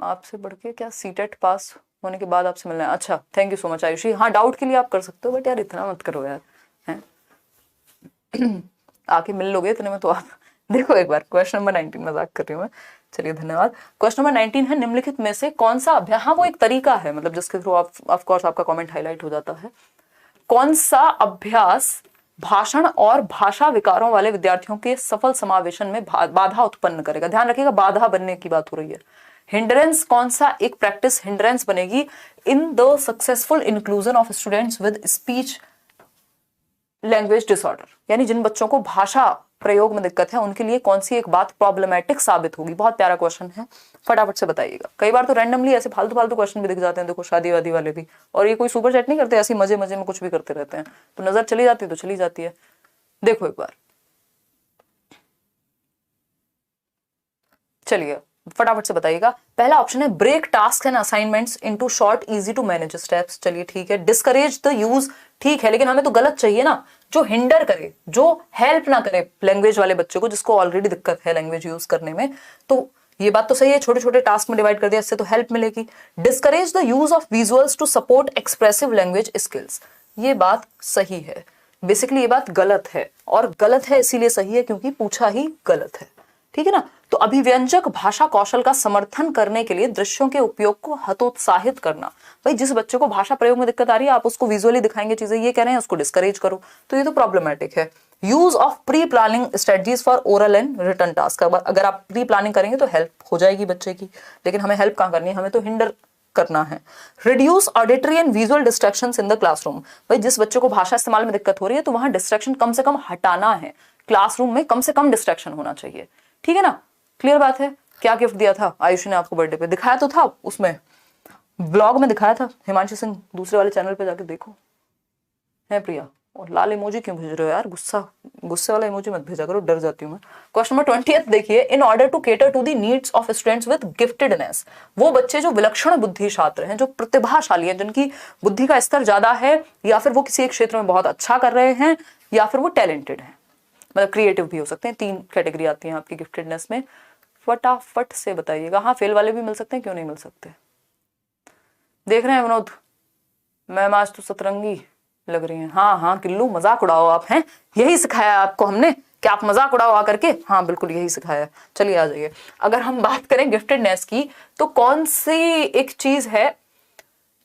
[SPEAKER 1] आपसे बढ़ के क्या सीटेट पास होने के बाद आपसे मिलना है। अच्छा thank you so much Ayushi. हाँ डाउट के लिए आप कर सकते हो, बट यार इतना मत करो यार, हैं आके मिल लोगे इतने में तो आप। देखो एक बार क्वेश्चन नंबर 19, मजाक कर रही हूँ मैं, चलिए धन्यवाद। क्वेश्चन नंबर 19 है निम्नलिखित में से कौन सा अभ्यास, हाँ वो एक तरीका है, मतलब जिसके थ्रू आप ऑफ कोर्स आपका कमेंट हाईलाइट हो जाता है। कौन सा अभ्यास भाषण और भाषा विकारों वाले विद्यार्थियों के सफल समावेशन में बाधा उत्पन्न करेगा। ध्यान रखिएगा बाधा बनने की बात हो रही है। हिंड्रेंस, कौन सा एक प्रैक्टिस हिंड्रेंस बनेगी in the successful inclusion of students with speech language disorder, यानी जिन बच्चों को भाषा प्रयोग में दिक्कत है उनके लिए कौन सी एक बात प्रॉब्लमेटिक साबित होगी। बहुत प्यारा क्वेश्चन है, फटाफट से बताइएगा। कई बार तो रैंडमली ऐसे फालतू फालतू क्वेश्चन भी दिख जाते हैं, देखो शादी वादी वाले भी, और ये कोई सुपर चैट नहीं करते, ऐसी मजे मजे में कुछ भी करते रहते हैं, तो नजर चली जाती है तो चली जाती है। देखो एक बार, चलिए फटाफट से बताइएगा। पहला ऑप्शन है break task and assignments into short easy to manage steps, चलिए ठीक है। डिस्करेज द यूज, ठीक है, लेकिन हमें तो गलत चाहिए ना, जो हिंडर करे, जो हेल्प ना करे लैंग्वेज वाले बच्चों को, जिसको ऑलरेडी दिक्कत है लैंग्वेज यूज करने में। तो ये बात तो सही है, छोटे छोटे टास्क में डिवाइड कर दिया, इससे तो हेल्प मिलेगी। Discourage the use of visuals to support expressive language skills, ये बात सही है। बेसिकली ये बात गलत है, और गलत है इसीलिए सही है क्योंकि पूछा ही गलत है, ठीक है ना। तो अभिव्यंजक भाषा कौशल का समर्थन करने के लिए दृश्यों के उपयोग को हतोत्साहित करना, भाई जिस बच्चे को भाषा प्रयोग में दिक्कत आ रही है आप उसको विजुअली दिखाएंगे चीजें, ये कह रहे हैं उसको डिस्करेज करो, तो ये तो प्रॉब्लमेटिक है। Use of pre planning strategies for oral and written task, अगर आप प्री प्लानिंग करेंगे तो हेल्प हो जाएगी बच्चे की, लेकिन हमें हेल्प कहाँ करनी है, हमें तो हिंडर करना है। Reduce auditory and visual distractions in the classroom, भाई जिस बच्चे को भाषा इस्तेमाल में दिक्कत हो रही है तो वहां डिस्ट्रैक्शन कम से कम हटाना है, क्लासरूम में कम से कम डिस्ट्रैक्शन होना चाहिए, ठीक है ना। क्लियर बात है। क्या गिफ्ट दिया था आयुषी ने आपको बर्थडे पे, दिखाया तो था उसमें, ब्लॉग में दिखाया था, हिमांशु सिंह दूसरे वाले चैनल पे जाके देखो, है प्रिया, और लाल इमोजी क्यों भेज रहे हो यार, गुस्से वाला इमोजी मत भेजा करो, डर जाती हूँ मैं। क्वेश्चन नंबर 20 देखिए, in order to cater to the needs of students with giftedness, वो बच्चे जो विलक्षण बुद्धि छात्र हैं, जो प्रतिभाशाली हैं, जिनकी बुद्धि का स्तर ज्यादा है, या फिर वो किसी एक क्षेत्र में बहुत अच्छा कर रहे हैं, या फिर वो टैलेंटेड हैं, मतलब क्रिएटिव भी हो सकते हैं, 3 कैटेगरी आती है आपकी गिफ्टेडनेस में। फटाफट से बताइएगा। हाँ, फेल वाले भी मिल सकते हैं, क्यों नहीं मिल सकते। देख रहे हैं विनोद, मैम आज तो सतरंगी लग रही हैं। हाँ हाँ किल्लू, मजाक उड़ाओ आप, हैं यही सिखाया आपको हमने कि आप मजाक उड़ाओ आकर के। हाँ बिल्कुल यही सिखाया। चलिए आ जाइए। अगर हम बात करें गिफ्टेडनेस की, तो कौन सी एक चीज है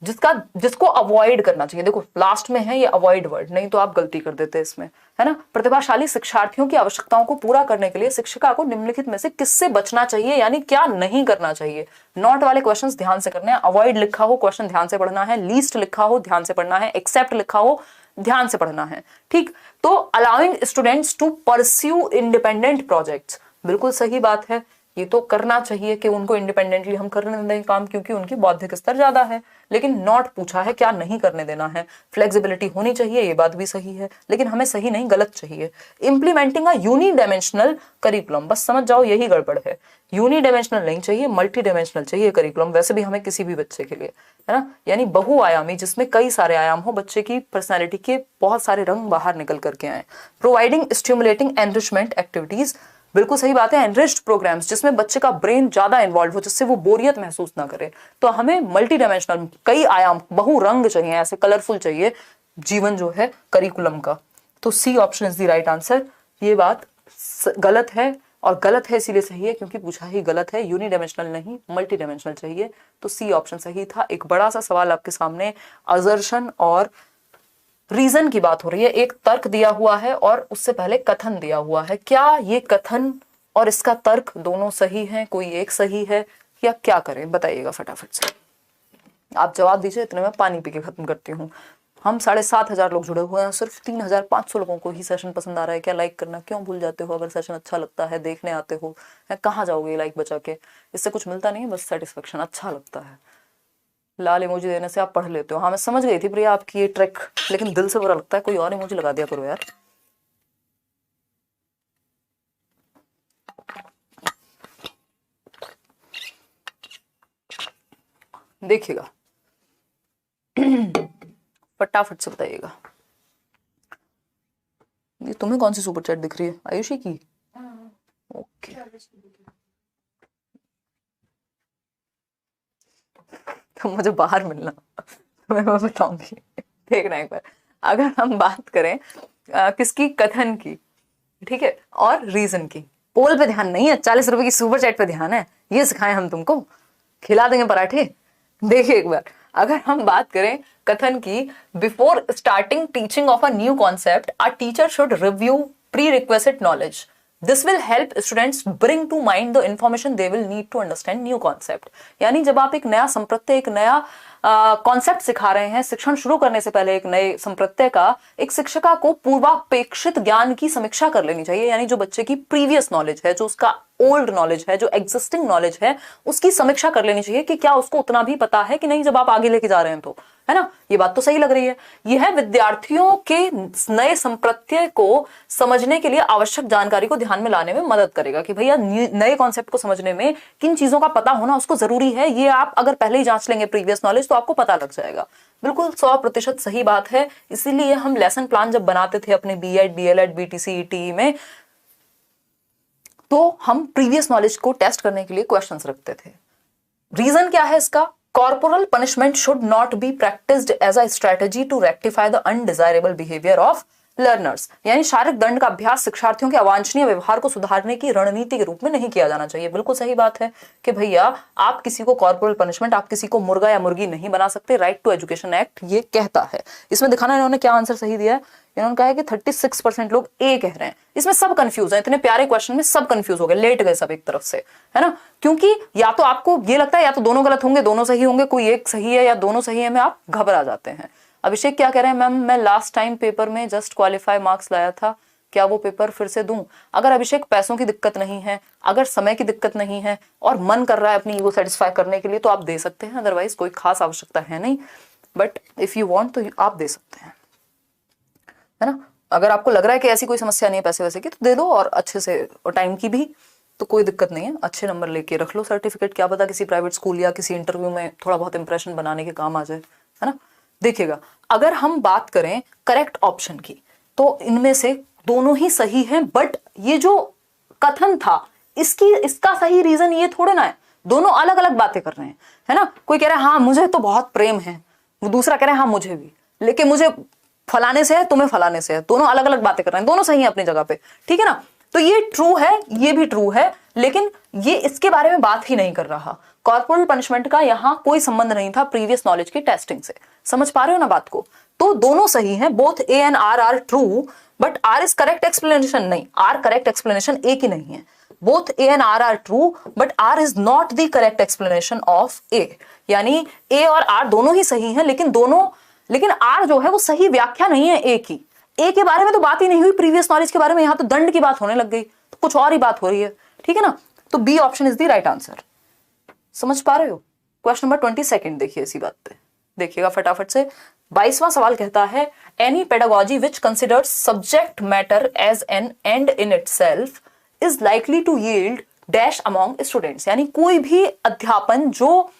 [SPEAKER 1] जिसको अवॉइड करना चाहिए। देखो लास्ट में है ये अवॉइड वर्ड, नहीं तो आप गलती कर देते इसमें, है ना। प्रतिभाशाली शिक्षार्थियों की आवश्यकताओं को पूरा करने के लिए शिक्षिका को निम्नलिखित में से किससे बचना चाहिए, यानी क्या नहीं करना चाहिए। नॉट वाले क्वेश्चंस ध्यान से करने हैं। अवॉइड लिखा हो क्वेश्चन ध्यान से पढ़ना है, लीस्ट लिखा हो ध्यान से पढ़ना है, एक्सेप्ट लिखा हो ध्यान से पढ़ना है, ठीक। तो allowing students to pursue independent projects, बिल्कुल सही बात है, ये तो करना चाहिए कि उनको इंडिपेंडेंटली हम करने दें काम, क्योंकि उनकी बौद्धिक स्तर ज्यादा है। लेकिन नॉट पूछा है क्या नहीं करने देना है। फ्लेक्सिबिलिटी होनी चाहिए, ये बात भी सही है, लेकिन हमें सही नहीं गलत चाहिए। इम्प्लीमेंटिंग अ यूनिडायमेंशनल करिकुलम, बस समझ जाओ यही गड़बड़ है। यूनिडायमेंशनल नहीं चाहिए, मल्टी डायमेंशनल चाहिए करिकुलम, वैसे भी हमें किसी भी बच्चे के लिए, है ना, यानी बहुआयामी, जिसमें कई सारे आयाम हो, बच्चे की पर्सनैलिटी के बहुत सारे रंग बाहर निकल करके आए। प्रोवाइडिंग स्टिमुलेटिंग एनरिचमेंट एक्टिविटीज, बिल्कुल सही बात है। एनरिच्ड प्रोग्राम्स, जिसमें बच्चे का ब्रेन ज्यादा इन्वॉल्व हो, जिससे वो बोरियत महसूस ना करे। तो हमें मल्टी डायमेंशनल, कई आयाम, बहु रंग चाहिए, ऐसे कलरफुल चाहिए जीवन जो है करिकुलम का। तो C option is the right answer. ये बात गलत है, और गलत है इसीलिए सही है क्योंकि पूछा ही गलत है। यूनिडायमेंशनल नहीं, मल्टी डायमेंशनल चाहिए। तो सी ऑप्शन सही था। एक बड़ा सा सवाल आपके सामने, असर्शन और रीजन की बात हो रही है। एक तर्क दिया हुआ है और उससे पहले कथन दिया हुआ है। क्या ये कथन और इसका तर्क दोनों सही हैं, कोई एक सही है, या क्या करें बताइएगा फटाफट से। आप जवाब दीजिए, इतने में पानी पी के खत्म करती हूँ। हम 7,500 लोग जुड़े हुए हैं, सिर्फ 3,500 लोगों को ही सेशन पसंद आ रहा है। क्या लाइक करना क्यों भूल जाते हो? अगर सेशन अच्छा लगता है, देखने आते हो, कहाँ जाओगे लाइक बचा के? इससे कुछ मिलता नहीं है, बस सेटिस्फेक्शन, अच्छा लगता है। लाल इमोजी देने से आप पढ़ लेते हो। हाँ मैं समझ गई थी प्रिया आपकी ये ट्रिक, लेकिन दिल से बुरा लगता है। कोई और इमोजी लगा दिया करो यार। देखिएगा फटाफट से बताइएगा। ये तुम्हें कौन सी सुपर चैट दिख रही है? आयुषी की? ओके तो मुझे बाहर मिलना मैं बताऊंगी। देखना एक बार। अगर हम बात करें किसकी, कथन की, ठीक है, और रीजन की। पोल पे ध्यान नहीं है, 40 रुपए की सुपर चैट पे ध्यान है। ये सिखाएं हम तुमको, खिला देंगे पराठे। देखिए एक बार, अगर हम बात करें कथन की, before starting teaching of a new concept a teacher should review pre requested knowledge. This will help students bring to mind the information they will need to understand new concept. यानी जब आप एक नया संप्रत्यय, एक नया कॉन्सेप्ट सिखा रहे हैं, शिक्षण शुरू करने से पहले एक नए संप्रत्यय का, एक शिक्षिका को पूर्वापेक्षित ज्ञान की समीक्षा कर लेनी चाहिए। यानी जो बच्चे की प्रीवियस नॉलेज है, जो उसका ओल्ड नॉलेज है, जो एग्जिस्टिंग नॉलेज है, उसकी समीक्षा कर लेनी चाहिए कि क्या उसको उतना भी पता है कि नहीं, जब आप आगे लेके जा रहे हैं तो, है ना। ये बात तो सही लग रही है। यह विद्यार्थियों के नए संप्रत्यय को समझने के लिए आवश्यक जानकारी को ध्यान में लाने में मदद करेगा कि भैया नए कॉन्सेप्ट को समझने में किन चीजों का पता होना उसको जरूरी है। ये आप अगर पहले ही जांच लेंगे प्रीवियस नॉलेज, तो आपको पता लग जाएगा। बिल्कुल 100% सही बात है। इसीलिए हम लेसन प्लान जब बनाते थे अपने बीएड, डीएलएड, बीटीसी, ईटीई में, तो हम प्रीवियस नॉलेज को टेस्ट करने के लिए क्वेश्चंस रखते थे। रीजन क्या है इसका? Corporal punishment should not be practised as a strategy to rectify the undesirable behaviour of learners. यानी शारीरिक दंड का अभ्यास शिक्षार्थियों के अवांछनीय व्यवहार को सुधारने की रणनीति के रूप में नहीं किया जाना चाहिए। बिल्कुल सही बात है कि भैया आप किसी को कॉर्पोरल पनिशमेंट, आप किसी को मुर्गा या मुर्गी नहीं बना सकते। राइट टू एजुकेशन एक्ट ये कहता है। इसमें दिखाना इन्होंने क्या आंसर सही दिया है। इन्होंने कहा है कि 36% लोग ए कह रहे हैं। इसमें सब कंफ्यूज है, इतने प्यारे क्वेश्चन में सब कंफ्यूज हो गए, लेट गए सब एक तरफ से, है ना। क्योंकि या तो आपको ये लगता है या तो दोनों गलत होंगे, दोनों सही होंगे, कोई एक सही है या दोनों सही है, में आप घबरा जाते हैं। अभिषेक क्या कह रहे हैं? मैम मैं लास्ट टाइम पेपर में जस्ट क्वालिफाई मार्क्स लाया था, क्या वो पेपर फिर से दूं? अगर अभिषेक पैसों की दिक्कत नहीं है, अगर समय की दिक्कत नहीं है और मन कर रहा है अपनी ईगो सेटिस्फाई करने के लिए, तो आप दे सकते हैं। अदरवाइज कोई खास आवश्यकता है नहीं, बट इफ यू वांट तो आप दे सकते हैं। है ना। अगर आपको लग रहा है कि ऐसी कोई समस्या नहीं है पैसे वैसे की, तो दे दो, और अच्छे से, और टाइम की भी तो कोई दिक्कत नहीं है। अच्छे नंबर लेके रख लो सर्टिफिकेट, क्या पता किसी प्राइवेट स्कूल या किसी इंटरव्यू में थोड़ा बहुत इंप्रेशन बनाने के काम आ जाए, है ना। देखिएगा, अगर हम बात करें करेक्ट ऑप्शन की, तो इनमें से दोनों ही सही हैं, बट ये जो कथन था इसका सही रीजन ये थोड़े ना है, दोनों अलग अलग बातें कर रहे हैं, है ना। कोई कह रहा है हाँ मुझे तो बहुत प्रेम है, वो दूसरा कह रहा है हाँ मुझे भी, लेकिन मुझे फलाने से है, तुम्हें फलाने से है। दोनों अलग अलग बातें कर रहे हैं, दोनों सही है अपनी जगह पे, ठीक है ना। तो ये ट्रू है, ये भी ट्रू है, लेकिन ये इसके बारे में बात ही नहीं कर रहा। कॉर्पोरल पनिशमेंट का यहां कोई संबंध नहीं था प्रीवियस नॉलेज की टेस्टिंग से। समझ पा रहे हो ना बात को। तो दोनों सही हैं, both A and R true, but R is correct explanation नहीं, आर करेक्ट एक्सप्लेनेशन ए की नहीं है। Both A and R true, but R is not the correct explanation of A. यानी ए और आर दोनों ही सही हैं, लेकिन आर जो है वो सही व्याख्या नहीं है ए की। ए के बारे में तो बात ही नहीं हुई प्रीवियस नॉलेज के बारे में, यहां तो दंड की बात होने लग गई, तो कुछ और ही बात हो रही है, ठीक है ना। तो B option is the right answer. समझ पा रहे हो। क्वेश्चन नंबर 22 देखिए इसी बात पे, देखिएगा फटाफट से। 22वां सवाल कहता है, any pedagogy which considers subject matter as an end in itself is likely to yield dash among students. यानी कोई भी अध्यापन जो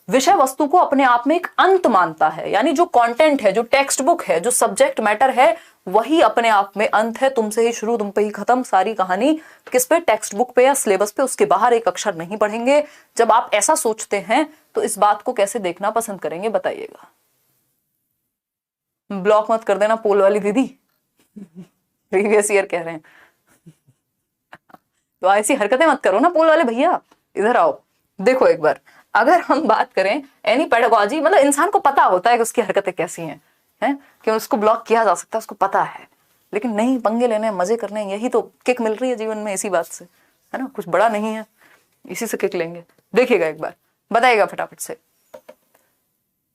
[SPEAKER 1] विषय वस्तु को अपने आप में एक अंत मानता है, यानी जो कंटेंट है, जो टेक्स्ट बुक है, जो सब्जेक्ट मैटर है, वही अपने आप में अंत है। तुमसे ही शुरू तुम पे ही खत्म, सारी कहानी किस पे, टेक्स्ट बुक पे या सिलेबस पे, उसके बाहर एक अक्षर नहीं पढ़ेंगे। जब आप ऐसा सोचते हैं तो इस बात को कैसे देखना पसंद करेंगे बताइएगा। ब्लॉक मत कर देना पोल वाली दीदी, प्रीवियस ईयर कह रहे हैं तो ऐसी हरकतें मत करो ना पोल वाले भैया, इधर आओ। देखो एक बार, अगर हम बात करें एनी पेडागोजी, मतलब इंसान को पता होता है कि उसकी हरकतें कैसी हैं, कि उसको ब्लॉक किया जा सकता है, उसको पता है, लेकिन नहीं, पंगे लेने, मजे करने, यही तो किक मिल रही है जीवन में इसी बात से, है ना। कुछ बड़ा नहीं है, इसी से किक लेंगे। देखिएगा एक बार, बताइएगा फटाफट से।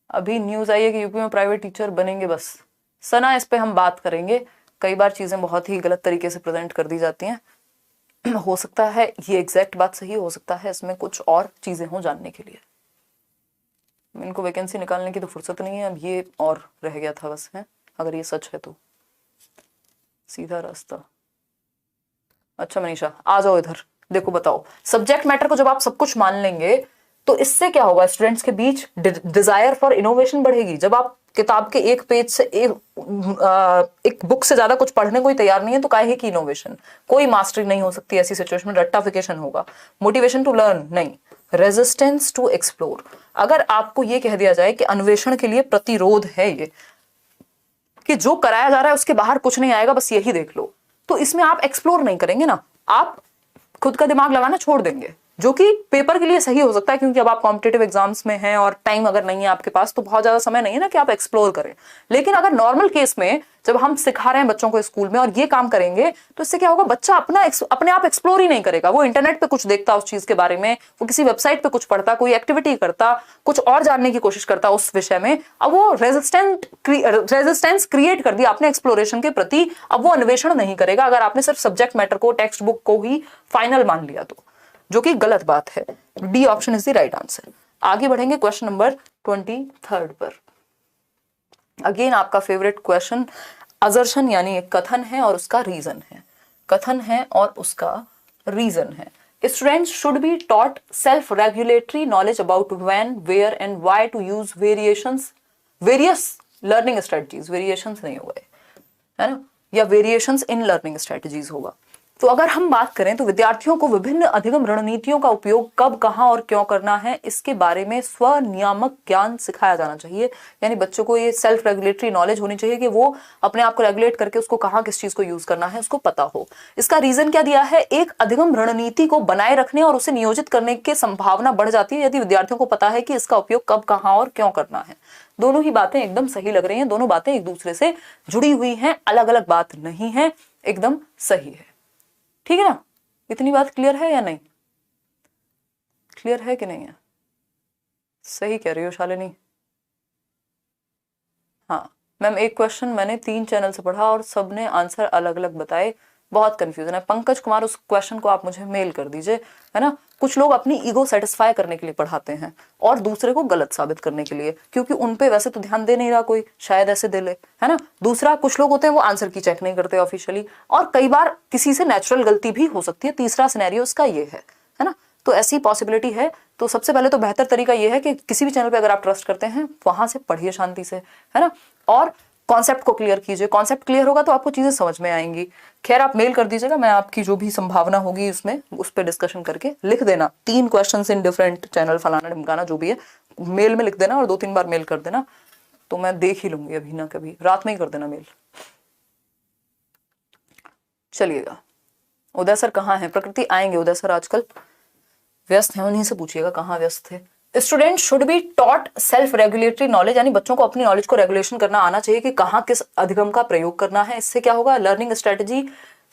[SPEAKER 1] अभी न्यूज आई है कि यूपी में प्राइवेट टीचर बनेंगे, बस सना इस पे हम बात करेंगे। कई बार चीजें बहुत ही गलत तरीके से प्रेजेंट कर दी जाती हैं। हो सकता है ये एग्जैक्ट बात सही, हो सकता है इसमें कुछ और चीजें हो जानने के लिए। इनको वैकेंसी निकालने की तो फुर्सत नहीं है, अब ये और रह गया था बस, है अगर ये सच है तो सीधा रास्ता। अच्छा मनीषा आ जाओ इधर, देखो बताओ, सब्जेक्ट मैटर को जब आप सब कुछ मान लेंगे तो इससे क्या होगा, स्टूडेंट्स के बीच डिजायर फॉर इनोवेशन बढ़ेगी। जब आप किताब के एक पेज से एक बुक से ज्यादा कुछ पढ़ने को ही तैयार नहीं है तो काहे की इनोवेशन। कोई मास्टरी नहीं हो सकती ऐसी सिचुएशन में, रट्टाफिकेशन होगा। मोटिवेशन टू लर्न नहीं, रेजिस्टेंस टू एक्सप्लोर। अगर आपको ये कह दिया जाए कि अन्वेषण के लिए प्रतिरोध है ये, कि जो कराया जा रहा है उसके बाहर कुछ नहीं आएगा, बस यही देख लो, तो इसमें आप एक्सप्लोर नहीं करेंगे ना, आप खुद का दिमाग लगाना छोड़ देंगे, जो कि पेपर के लिए सही हो सकता है, क्योंकि अब आप कॉम्पिटेटिव एग्जाम्स में हैं और टाइम अगर नहीं है आपके पास तो बहुत ज्यादा समय नहीं है ना कि आप एक्सप्लोर करें। लेकिन अगर नॉर्मल केस में जब हम सिखा रहे हैं बच्चों को स्कूल में और ये काम करेंगे तो इससे क्या होगा, बच्चा अपने आप एक्सप्लोर ही नहीं करेगा। वो इंटरनेट पे कुछ देखता उस चीज के बारे में, वो किसी वेबसाइट पे कुछ पढ़ता, कोई एक्टिविटी करता, कुछ और जानने की कोशिश करता उस विषय में। अब वो रेजिस्टेंस क्रिएट कर दिया आपने एक्सप्लोरेशन के प्रति, अब वो अन्वेषण नहीं करेगा अगर आपने सिर्फ सब्जेक्ट मैटर को, टेक्स्ट बुक को ही फाइनल मान लिया तो, जो कि गलत बात है। D option is the right answer. आगे बढ़ेंगे क्वेश्चन नंबर 23 पर। अगेन आपका फेवरेट क्वेश्चन, असर्शन यानी एक कथन है और उसका रीजन है, कथन है और उसका रीजन है। Students should be taught self regulatory knowledge about when, where and why to use various learning strategies, variations नहीं हो गए, है ना, या वेरिएशंस इन लर्निंग स्ट्रेटजीज होगा। तो अगर हम बात करें तो विद्यार्थियों को विभिन्न अधिगम रणनीतियों का उपयोग कब, कहां और क्यों करना है, इसके बारे में स्वनियामक ज्ञान सिखाया जाना चाहिए। यानी बच्चों को ये सेल्फ रेगुलेटरी नॉलेज होनी चाहिए कि वो अपने आप को रेगुलेट करके उसको कहां किस चीज को यूज करना है उसको पता हो। इसका रीजन क्या दिया है, एक अधिगम रणनीति को बनाए रखने और उसे नियोजित करने की संभावना बढ़ जाती है यदि विद्यार्थियों को पता है कि इसका उपयोग कब, कहां और क्यों करना है। दोनों ही बातें एकदम सही लग रही हैं, दोनों बातें एक दूसरे से जुड़ी हुई हैं, अलग अलग बात नहीं है, एकदम सही है, ठीक है ना। इतनी बात क्लियर है या नहीं, क्लियर है कि नहीं है? सही कह रही हो शालिनी। हाँ मैम, एक क्वेश्चन मैंने 3 चैनल से पढ़ा और सबने आंसर अलग अलग बताए, बहुत कंफ्यूजन है। पंकज कुमार, उस क्वेश्चन को आप मुझे मेल कर दीजिए, है ना। कुछ लोग अपनी ईगो सेटिस्फाई करने के लिए पढ़ाते हैं और दूसरे को गलत साबित करने के लिए, क्योंकि उन पे वैसे तो ध्यान दे नहीं रहा कोई, शायद ऐसे दे ले, है ना। दूसरा, कुछ लोग होते हैं वो आंसर की चेक नहीं करते ऑफिशियली, और कई बार किसी से नेचुरल गलती भी हो सकती है। तीसरा सिनेरियो इसका ये है ना। तो ऐसी पॉसिबिलिटी है। तो सबसे पहले तो बेहतर तरीका ये है कि किसी भी चैनल पे अगर आप ट्रस्ट करते हैं वहां से पढ़िए शांति से, है ना, और कॉन्सेप्ट को क्लियर कीजिए। कॉन्सेप्ट क्लियर होगा तो आपको चीजें समझ में आएंगी। खैर, आप मेल कर दीजिएगा, मैं आपकी जो भी संभावना होगी उसमें उस पर डिस्कशन करके लिख देना। 3 क्वेश्चंस इन डिफरेंट चैनल, फलाना ढिमकाना जो भी है, मेल में लिख देना और 2-3 बार मेल कर देना, तो मैं देख ही लूंगी। अभी ना कभी रात में ही कर देना मेल। चलिएगा, उदय सर कहाँ हैं? प्रकृति आएंगे उदय सर, आजकल व्यस्त हैं, उन्हीं से पूछिएगा कहाँ व्यस्त थे। Student should be taught self regulatory knowledge, यानी बच्चों को अपनी नॉलेज को रेगुलेशन करना आना चाहिए कि कहाँ किस अधिगम का प्रयोग करना है। इससे क्या होगा, लर्निंग स्ट्रेटजी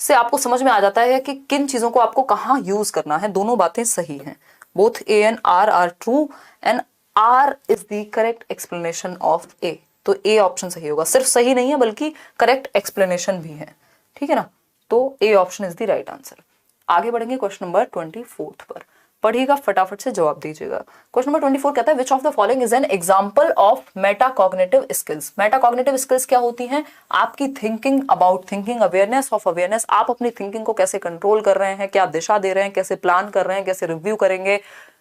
[SPEAKER 1] से आपको समझ में आ जाता है कि किन चीजों को आपको कहाँ यूज करना है। दोनों बातें सही हैं, both A and R R true and R is the correct explanation of A. तो ए ऑप्शन सही होगा, सिर्फ सही नहीं है बल्कि करेक्ट एक्सप्लेनेशन भी है, ठीक है ना। तो A option is the right answer. आगे बढ़ेंगे क्वेश्चन नंबर 24 पर, पढ़िएगा, फटाफट से जवाब दीजिएगा। क्वेश्चन नंबर 24 कहता है which of the following is an example of metacognitive skills. Metacognitive skills क्या होती हैं? आपकी thinking about thinking, awareness of awareness, आप अपनी थिंकिंग को कैसे कंट्रोल कर रहे हैं, क्या दिशा दे रहे हैं, कैसे प्लान कर रहे हैं, कैसे रिव्यू करेंगे,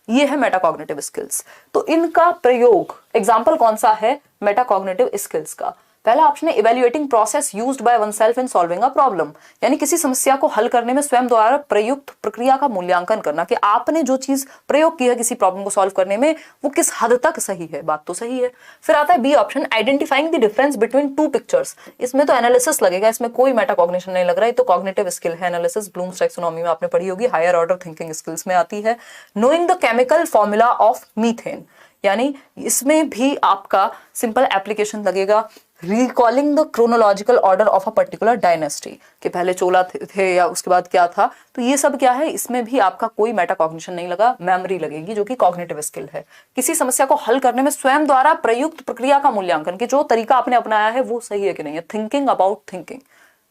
[SPEAKER 1] ये है मेटाकॉग्निटिव स्किल्स। तो इनका प्रयोग, एग्जाम्पल कौन सा है मेटाकॉग्निटिव स्किल्स का? पहला ऑप्शन है evaluating process used by oneself in solving a problem, यानी किसी समस्या को हल करने में स्वयं द्वारा प्रयुक्त प्रक्रिया का मूल्यांकन करना, कि आपने जो चीज प्रयोग की है किसी प्रॉब्लम को सॉल्व करने में वो किस हद तक सही है। बात तो सही है। फिर आता है B option, identifying the difference between 2 pictures. इसमें तो एनालिसिस लगेगा, इसमें कोई मेटाकॉग्निशन नहीं लग रहा है, तो कॉग्निटिव स्किल है एनालिसिस। ब्लूम्स टैक्सोनॉमी में आपने पढ़ी होगी, हायर ऑर्डर थिंकिंग स्किल्स में आती है। Knowing the chemical formula of methane, यानी इसमें भी आपका सिंपल एप्लीकेशन लगेगा। Recalling the chronological order of a particular dynasty, कि पहले चोला थे या उसके बाद क्या था, तो ये सब क्या है, इसमें भी आपका कोई मेटाकॉग्निशन नहीं लगा, मेमोरी लगेगी जो कि कॉग्निटिव स्किल है। किसी समस्या को हल करने में स्वयं द्वारा प्रयुक्त प्रक्रिया का मूल्यांकन, कि जो तरीका आपने अपनाया है वो सही है कि नहीं है, थिंकिंग अबाउट थिंकिंग,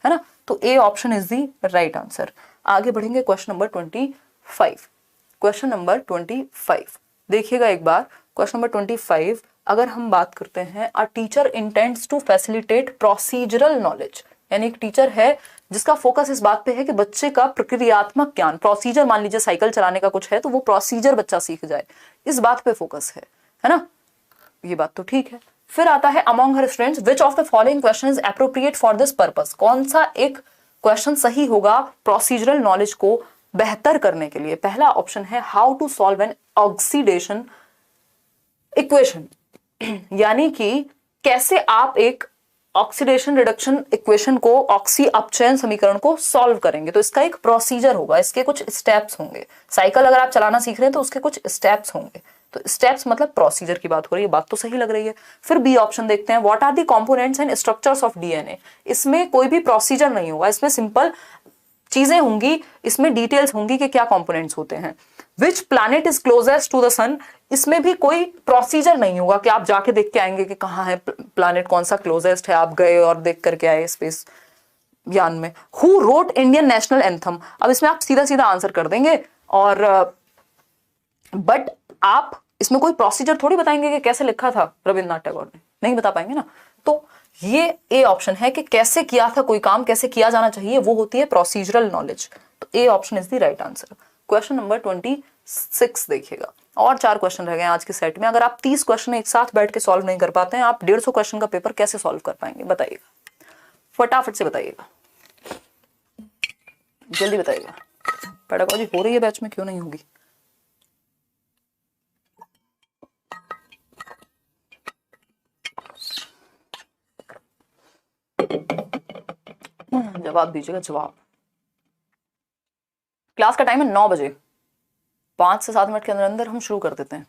[SPEAKER 1] है ना। तो A option is the right answer. आगे बढ़ेंगे क्वेश्चन नंबर 25। क्वेश्चन नंबर 25 देखिएगा एक बार। क्वेश्चन नंबर 25, अगर हम बात करते हैं, a teacher intends to facilitate procedural knowledge, यानी एक टीचर है जिसका फोकस इस बात पे है कि बच्चे का प्रक्रियात्मक ज्ञान, प्रोसीजर, मान लीजिए साइकिल चलाने का कुछ है तो वो प्रोसीजर बच्चा सीख जाए, इस बात पे फोकस है ना। ये बात तो ठीक है। फिर आता है among her students which of the following question is appropriate for this purpose, कौन सा एक क्वेश्चन सही होगा प्रोसीजरल नॉलेज को बेहतर करने के लिए। पहला ऑप्शन है how to solve an oxidation equation, यानी कि कैसे आप एक ऑक्सीडेशन रिडक्शन इक्वेशन को, ऑक्सी अपचयन समीकरण को सॉल्व करेंगे। तो इसका एक प्रोसीजर होगा, इसके कुछ स्टेप्स होंगे। साइकिल अगर आप चलाना सीख रहे हैं तो उसके कुछ स्टेप्स होंगे, तो स्टेप्स मतलब प्रोसीजर की बात हो रही है, बात तो सही लग रही है। फिर बी ऑप्शन देखते हैं, what are the components and structures of DNA. इसमें कोई भी प्रोसीजर नहीं होगा, इसमें सिंपल चीजें होंगी, इसमें डिटेल्स होंगी कि क्या कंपोनेंट्स होते हैं। Which planet is closest to the sun, इसमें भी कोई प्रोसीजर नहीं होगा कि आप जाके देख के आएंगे कि कहाँ है प्लैनेट, कौन सा क्लोजेस्ट है, आप गए और देख करके आए स्पेस यान में। Who wrote Indian national anthem, अब इसमें आप सीधा सीधा आंसर कर देंगे, और बट आप इसमें कोई प्रोसीजर थोड़ी बताएंगे कि कैसे लिखा था रविन्द्रनाथ टैगोर ने, नहीं बता पाएंगे ना। तो ये ए ऑप्शन है कि कैसे किया था कोई काम, कैसे किया जाना चाहिए, वो होती है प्रोसीजरल नॉलेज। तो A option is the right answer. Question number 26 देखिएगा, और 4 क्वेश्चन रह गए आज के सेट में। अगर आप 30 क्वेश्चन एक साथ बैठ के सॉल्व नहीं कर पाते हैं, आप 150 क्वेश्चन का पेपर कैसे सॉल्व कर पाएंगे, बताइएगा, फटाफट से बताइएगा, जल्दी बताइएगा। पेडागोजी हो रही है बैच में, क्यों नहीं होगी। जवाब दीजिएगा, जवाब। क्लास का टाइम है 9 बजे, 5 से 7 मिनट के अंदर अंदर हम शुरू कर देते हैं।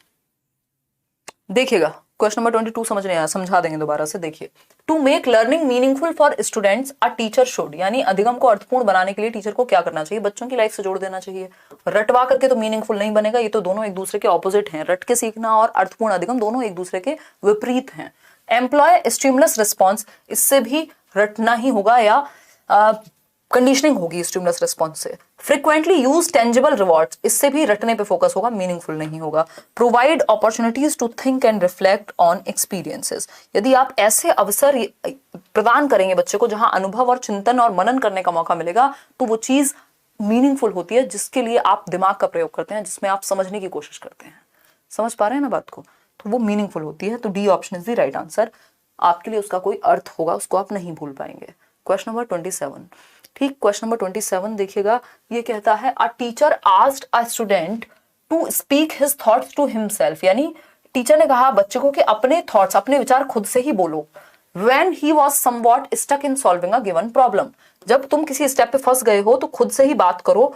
[SPEAKER 1] देखिएगा क्वेश्चन नंबर 22 समझ नहीं आया, समझा देंगे दोबारा से। देखिए, to make learning meaningful for students a teacher should, यानी अधिगम को अर्थपूर्ण बनाने के लिए टीचर को क्या करना चाहिए, बच्चों की लाइफ से जोड़ देना चाहिए। रटवा करके तो मीनिंगफुल नहीं बनेगा, ये तो दोनों एक दूसरे के ऑपोजिट हैं। रट के सीखना और अर्थपूर्ण अधिगम दोनों एक दूसरे के विपरीत हैं। एम्प्लॉय स्टिमुलस रिस्पॉन्स, इससे भी रटना ही होगा या कंडीशनिंग होगी स्टिमुलस रिस्पॉन्स से। फ्रिक्वेंटली यूज टेंजिबल रिवॉर्ड्स, इससे भी रटने पे फोकस होगा, मीनिंगफुल नहीं होगा। Provide opportunities to think and reflect on experiences, यदि आप ऐसे अवसर प्रदान करेंगे बच्चे को जहां अनुभव और चिंतन और मनन करने का मौका मिलेगा, तो वो चीज मीनिंगफुल होती है जिसके लिए आप दिमाग का प्रयोग करते हैं, जिसमें आप समझने की कोशिश करते हैं। समझ पा रहे हैं ना बात को? तो वो मीनिंगफुल होती है। तो D option is the right answer. आपके लिए उसका कोई अर्थ होगा, उसको आप नहीं भूल पाएंगे। क्वेश्चन नंबर 27, ठीक, क्वेश्चन नंबर 27 देखिएगा, ये कहता है a teacher asked a student to speak his thoughts to himself, यानी टीचर ने कहा बच्चे को कि अपने थॉट्स, अपने विचार खुद से ही बोलो। When he was somewhat stuck in solving a given problem, जब तुम किसी स्टेप पे फंस गए हो तो खुद से ही बात करो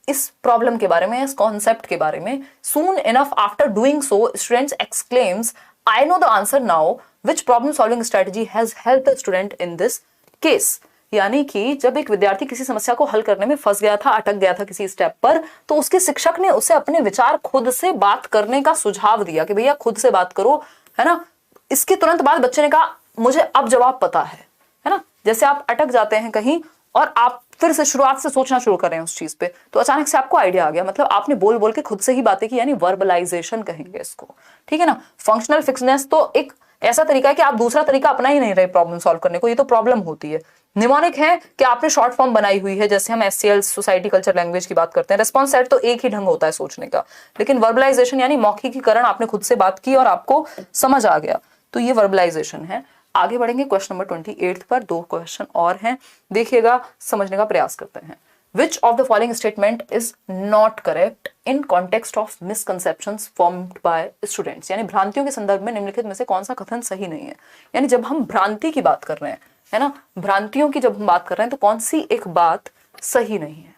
[SPEAKER 1] इस प्रॉब्लम के बारे में, इस कॉन्सेप्ट के बारे में। Soon enough after doing so, students exclaims, I know the answer now. Which problem solving strategy has helped the student in this case? यानी कि जब एक विद्यार्थी किसी समस्या को हल करने में फंस गया था, अटक गया था किसी स्टेप पर, तो उसके शिक्षक ने उसे अपने विचार खुद से बात करने का सुझाव दिया कि भैया खुद से बात करो, है ना। इसके तुरंत बाद बच्चे ने कहा मुझे अब जवाब पता है ना। जैसे आप अटक जाते हैं कहीं और आप फिर से शुरुआत से सोचना शुरू कर रहे हैं उस चीज पे, तो अचानक से आपको आइडिया आ गया, मतलब आपने बोल बोल के खुद से ही बातें की, यानी वर्बलाइजेशन कहेंगे इसको, ठीक है ना। फंक्शनल फिक्सनेस तो एक ऐसा तरीका है कि आप दूसरा तरीका अपना ही नहीं रहे प्रॉब्लम सॉल्व करने को, ये तो प्रॉब्लम होती है। निमोनिक है कि आपने शॉर्ट फॉर्म बनाई हुई है, जैसे हम SCL सोसाइटी कल्चर लैंग्वेज की बात करते हैं। रेस्पॉन्स सेट तो एक ही ढंग होता है सोचने का, लेकिन वर्बलाइजेशन यानी मौखिकीकरण, आपने खुद से बात की और आपको समझ आ गया, तो ये वर्बलाइजेशन है। आगे बढ़ेंगे क्वेश्चन नंबर 28 पर, 2 क्वेश्चन और हैं, देखिएगा, समझने का प्रयास करते हैं। Which of the following statement is not correct in context of misconceptions formed by students? यानी भ्रांतियों के संदर्भ में निम्नलिखित में से कौन सा कथन सही नहीं है। यानी जब हम भ्रांति की बात कर रहे हैं, है ना, भ्रांतियों की जब हम बात कर रहे हैं, तो कौन सी एक बात सही नहीं है,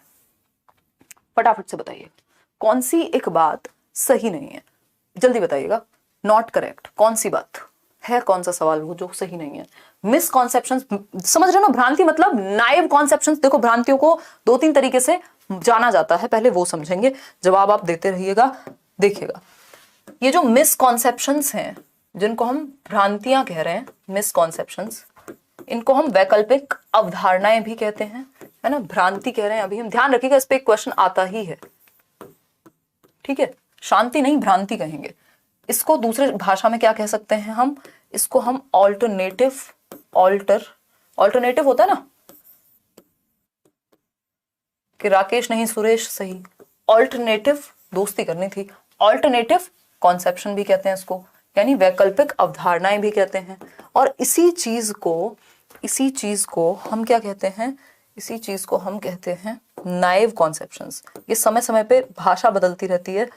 [SPEAKER 1] फटाफट से बताइए, कौन सी एक बात सही नहीं है, जल्दी बताइएगा। नॉट करेक्ट, कौन सी बात है, कौन सा सवाल वो जो सही नहीं है। मिसकॉन्सेप्शंस, समझ रहे हो ना, भ्रांति मतलब नाइव कॉन्सेप्शंस। देखो भ्रांतियों को 2-3 तरीके से जाना जाता है, पहले वो समझेंगे, जवाब आप देते रहिएगा। देखिएगा, ये जो मिसकॉन्सेप्शंस हैं, जिनको हम भ्रांतियां कह रहे हैं, मिसकॉन्सेप्शंस, इनको हम वैकल्पिक अवधारणाएं भी कहते हैं, है ना। भ्रांति कह रहे हैं अभी हम, ध्यान रखिएगा इस पे एक क्वेश्चन आता ही है, ठीक है। शांति नहीं, भ्रांति कहेंगे इसको। दूसरे भाषा में क्या कह सकते हैं हम इसको, हम ऑल्टरनेटिव होता है ना, कि राकेश नहीं सुरेश सही, ऑल्टरनेटिव दोस्ती करनी थी, ऑल्टरनेटिव कॉन्सेप्शन भी कहते हैं इसको, यानी वैकल्पिक अवधारणाएं भी कहते हैं। और इसी चीज को हम क्या कहते हैं, इसी चीज को हम कहते हैं नाइव कॉन्सेप्शंस। ये समय समय पे भाषा बदलती रहती है,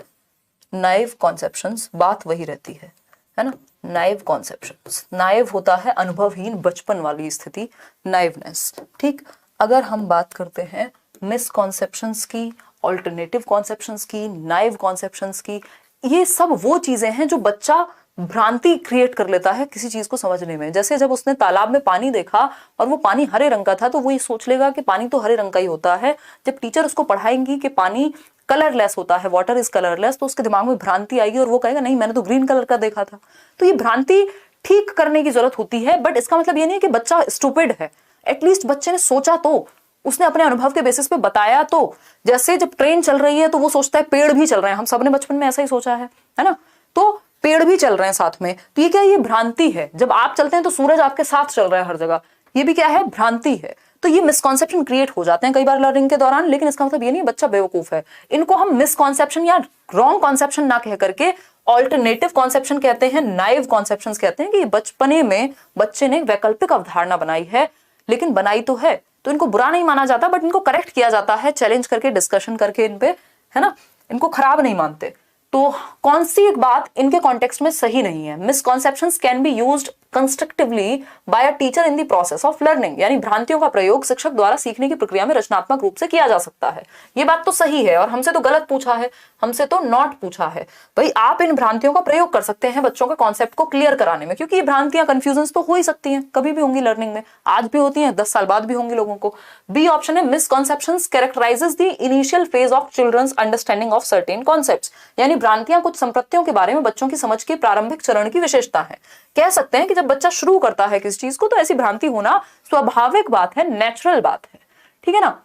[SPEAKER 1] नाइव कॉन्सेप्शंस, बात वही रहती है ना। नाइव कॉन्सेप्शंस, नाइव होता है अनुभवहीन, बचपन वाली स्थिति, नाइवनेस, ठीक। अगर हम बात करते हैं मिसकॉन्सेप्शंस की, ऑल्टरनेटिव कॉन्सेप्शंस की, नाइव कॉन्सेप्शंस की, ये सब वो चीजें हैं जो बच्चा भ्रांति क्रिएट कर लेता है किसी चीज को समझने में। जैसे जब उसने तालाब में पानी देखा और वो पानी हरे रंग का था, तो वो ये सोच लेगा कि पानी तो हरे रंग का ही होता है। जब टीचर उसको पढ़ाएंगी कि पानी कलरलेस होता है, वाटर इज कलरलेस, तो उसके दिमाग में भ्रांति आएगी और वो कहेगा नहीं मैंने तो ग्रीन कलर का देखा था। तो ये भ्रांति ठीक करने की जरूरत होती है, बट इसका मतलब ये नहीं कि बच्चा स्टूपिड है। एटलीस्ट बच्चे ने सोचा तो, उसने अपने अनुभव के बेसिस पे बताया तो। जैसे जब ट्रेन चल रही है तो वो सोचता है पेड़ भी चल रहे हैं, हम सबने बचपन में ऐसा ही सोचा है ना, तो पेड़ भी चल रहे हैं साथ में, तो ये क्या, ये भ्रांति है। जब आप चलते हैं तो सूरज आपके साथ चल रहा है हर जगह, ये भी क्या है, भ्रांति है। तो ये मिसकॉन्सेप्शन क्रिएट हो जाते हैं कई बार लर्निंग के दौरान, लेकिन इसका मतलब ये नहीं बच्चा बेवकूफ है। इनको हम मिसकॉन्सेप्शन या रॉन्ग कॉन्सेप्शन ना कह करके ऑल्टरनेटिव कॉन्सेप्शन कहते हैं, नाइव कॉन्सेप्शंस कहते हैं, कि बचपने में बच्चे ने वैकल्पिक अवधारणा बनाई है, लेकिन बनाई तो है, तो इनको बुरा नहीं माना जाता, बट इनको करेक्ट किया जाता है चैलेंज करके, डिस्कशन करके इन पे, है ना। इनको खराब नहीं मानते। तो कौन सी एक बात इनके कॉन्टेक्स्ट में सही नहीं है। Misconceptions can be used constructively by a teacher in the process of learning, यानी भ्रांतियों का प्रयोग शिक्षक द्वारा सीखने की प्रक्रिया में रचनात्मक रूप से किया जा सकता है। ये बात तो सही है, और हमसे तो गलत पूछा है, हमसे तो नॉट पूछा है। भाई आप इन भ्रांतियों का प्रयोग कर सकते हैं बच्चों के कॉन्सेप्ट को क्लियर कराने में, क्योंकि ये भ्रांतियां, कंफ्यूजन तो हो ही सकती हैं, कभी भी होंगी लर्निंग में, आज भी होती हैं, 10 साल बाद भी होंगी लोगों को। बी ऑप्शन है, misconceptions characterizes the initial phase of children's understanding of certain concepts, यानी भ्रांतियां कुछ संप्रत्तियों के बारे में बच्चों की समझ के प्रारंभिक चरण की विशेषता है। कह सकते हैं कि जब बच्चा शुरू करता है किसी चीज को, तो ऐसी भ्रांति होना स्वाभाविक बात है, नेचुरल बात है, ठीक है ना,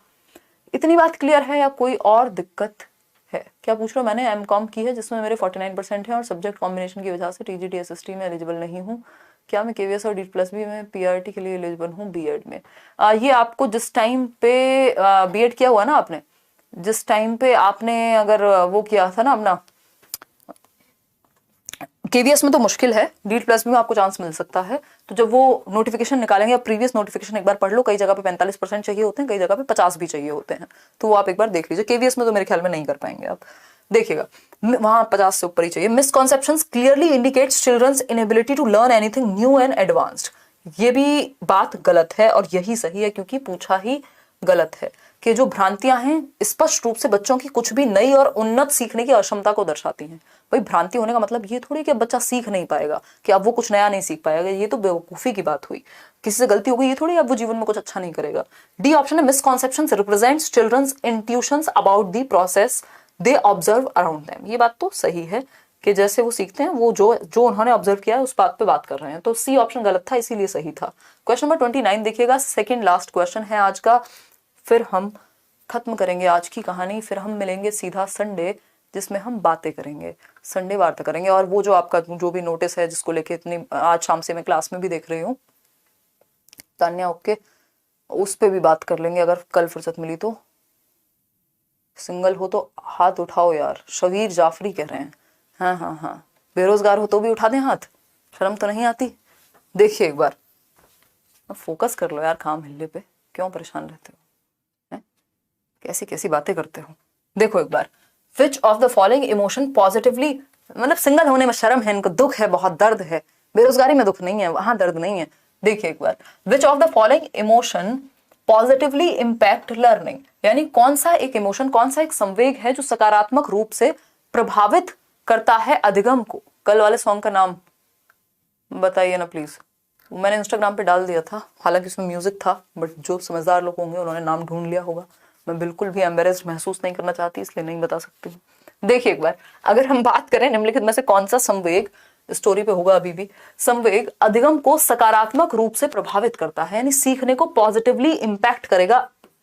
[SPEAKER 1] इतनी बात क्लियर है या कोई और दिक्कत है? क्या पूछ रहे हो? मैंने एमकॉम की है जिसमें मेरे 49% है और सब्जेक्ट कॉम्बिनेशन की वजह से टीजीटी एसएसटी में एलिजिबल नहीं हूँ। क्या मैं केवीएस और डी+B में पीआरटी के लिए एलिजिबल हूँ बीएड में? ये आपको जिस टाइम पे बीएड किया हुआ ना आपने, जिस टाइम पे आपने अगर वो किया था ना अपना केवीएस में तो मुश्किल है, डी+B में आपको चांस मिल सकता है। तो जब वो नोटिफिकेशन निकालेंगे, आप प्रीवियस नोटिफिकेशन एक बार पढ़ लो, कई जगह पे 45% चाहिए होते हैं, कई जगह पे 50 भी चाहिए होते हैं, तो वो आप एक बार देख लीजिए। केवीएस में तो मेरे ख्याल में नहीं कर पाएंगे आप, देखिएगा वहां 50 से ऊपर ही चाहिए। Misconceptions clearly indicates children's inability to learn anything new and advanced. ये भी बात गलत है और यही सही है, क्योंकि पूछा ही गलत है कि जो भ्रांतियां हैं स्पष्ट रूप से बच्चों की कुछ भी नई और उन्नत सीखने की अक्षमता को दर्शाती हैं। भाई भ्रांति होने का मतलब ये थोड़ी कि अब बच्चा सीख नहीं पाएगा, कि अब वो कुछ नया नहीं सीख पाएगा, ये तो बेवकूफी की बात हुई। किसी से गलती हो गई ये थोड़ी अब वो जीवन में कुछ अच्छा नहीं करेगा। डी ऑप्शन है, misconceptions represents children's intuitions about the process they observe around them. ये बात तो सही है कि जैसे वो सीखते हैं वो जो उन्होंने ऑब्जर्व किया है उस बात पे बात कर रहे हैं, तो सी ऑप्शन गलत था, इसीलिए सही था। क्वेश्चन नंबर 29 देखिएगा, सेकंड लास्ट क्वेश्चन है आज का, फिर हम खत्म करेंगे आज की कहानी, फिर हम मिलेंगे सीधा संडे जिसमें हम बातें करेंगे, संडे वार्ता करेंगे। और वो जो आपका जो भी नोटिस है जिसको लेके इतनी आज शाम से मैं क्लास में भी देख रही हूँ तान्या, ओके, उस पे भी बात कर लेंगे अगर कल फुर्सत मिली तो। सिंगल हो तो हाथ उठाओ यार, शबीर जाफरी कह रहे हैं। हाँ हाँ हाँ, बेरोजगार हो तो भी उठा दें हाथ, शर्म तो नहीं आती? देखिए एक बार फोकस कर लो यार काम हिलने पे, क्यों परेशान रहते हो, कैसी कैसी बातें करते हो। देखो एक बार, which of the following emotion positively, मतलब सिंगल होने में शर्म है इनको, दुख है, बहुत दर्द है, बेरोजगारी में दुख नहीं है, वहां दर्द नहीं है। देखिए एक बार, which of the following emotion positively impact learning, यानी कौन सा एक इमोशन, कौन सा एक संवेग है जो सकारात्मक रूप से प्रभावित करता है अधिगम को। कल वाले सॉन्ग का नाम बताइए ना प्लीज, मैंने इंस्टाग्राम पे डाल दिया था, हालांकि उसमें म्यूजिक था, बट जो समझदार लोग होंगे उन्होंने नाम ढूंढ लिया होगा। मैं बिल्कुल भी एम्बेरेस्ड महसूस नहीं करना चाहती, इसलिए नहीं बता सकती हूँ। देखिए एक बार, अगर हम बात करें निम्नलिखित में से कौन सा संवेग, स्टोरी पे होगा अभी भी, संवेग अधिगम को सकारात्मक रूप से प्रभावित करता है, यानी सीखने को पॉजिटिवली इंपैक्ट करेगा।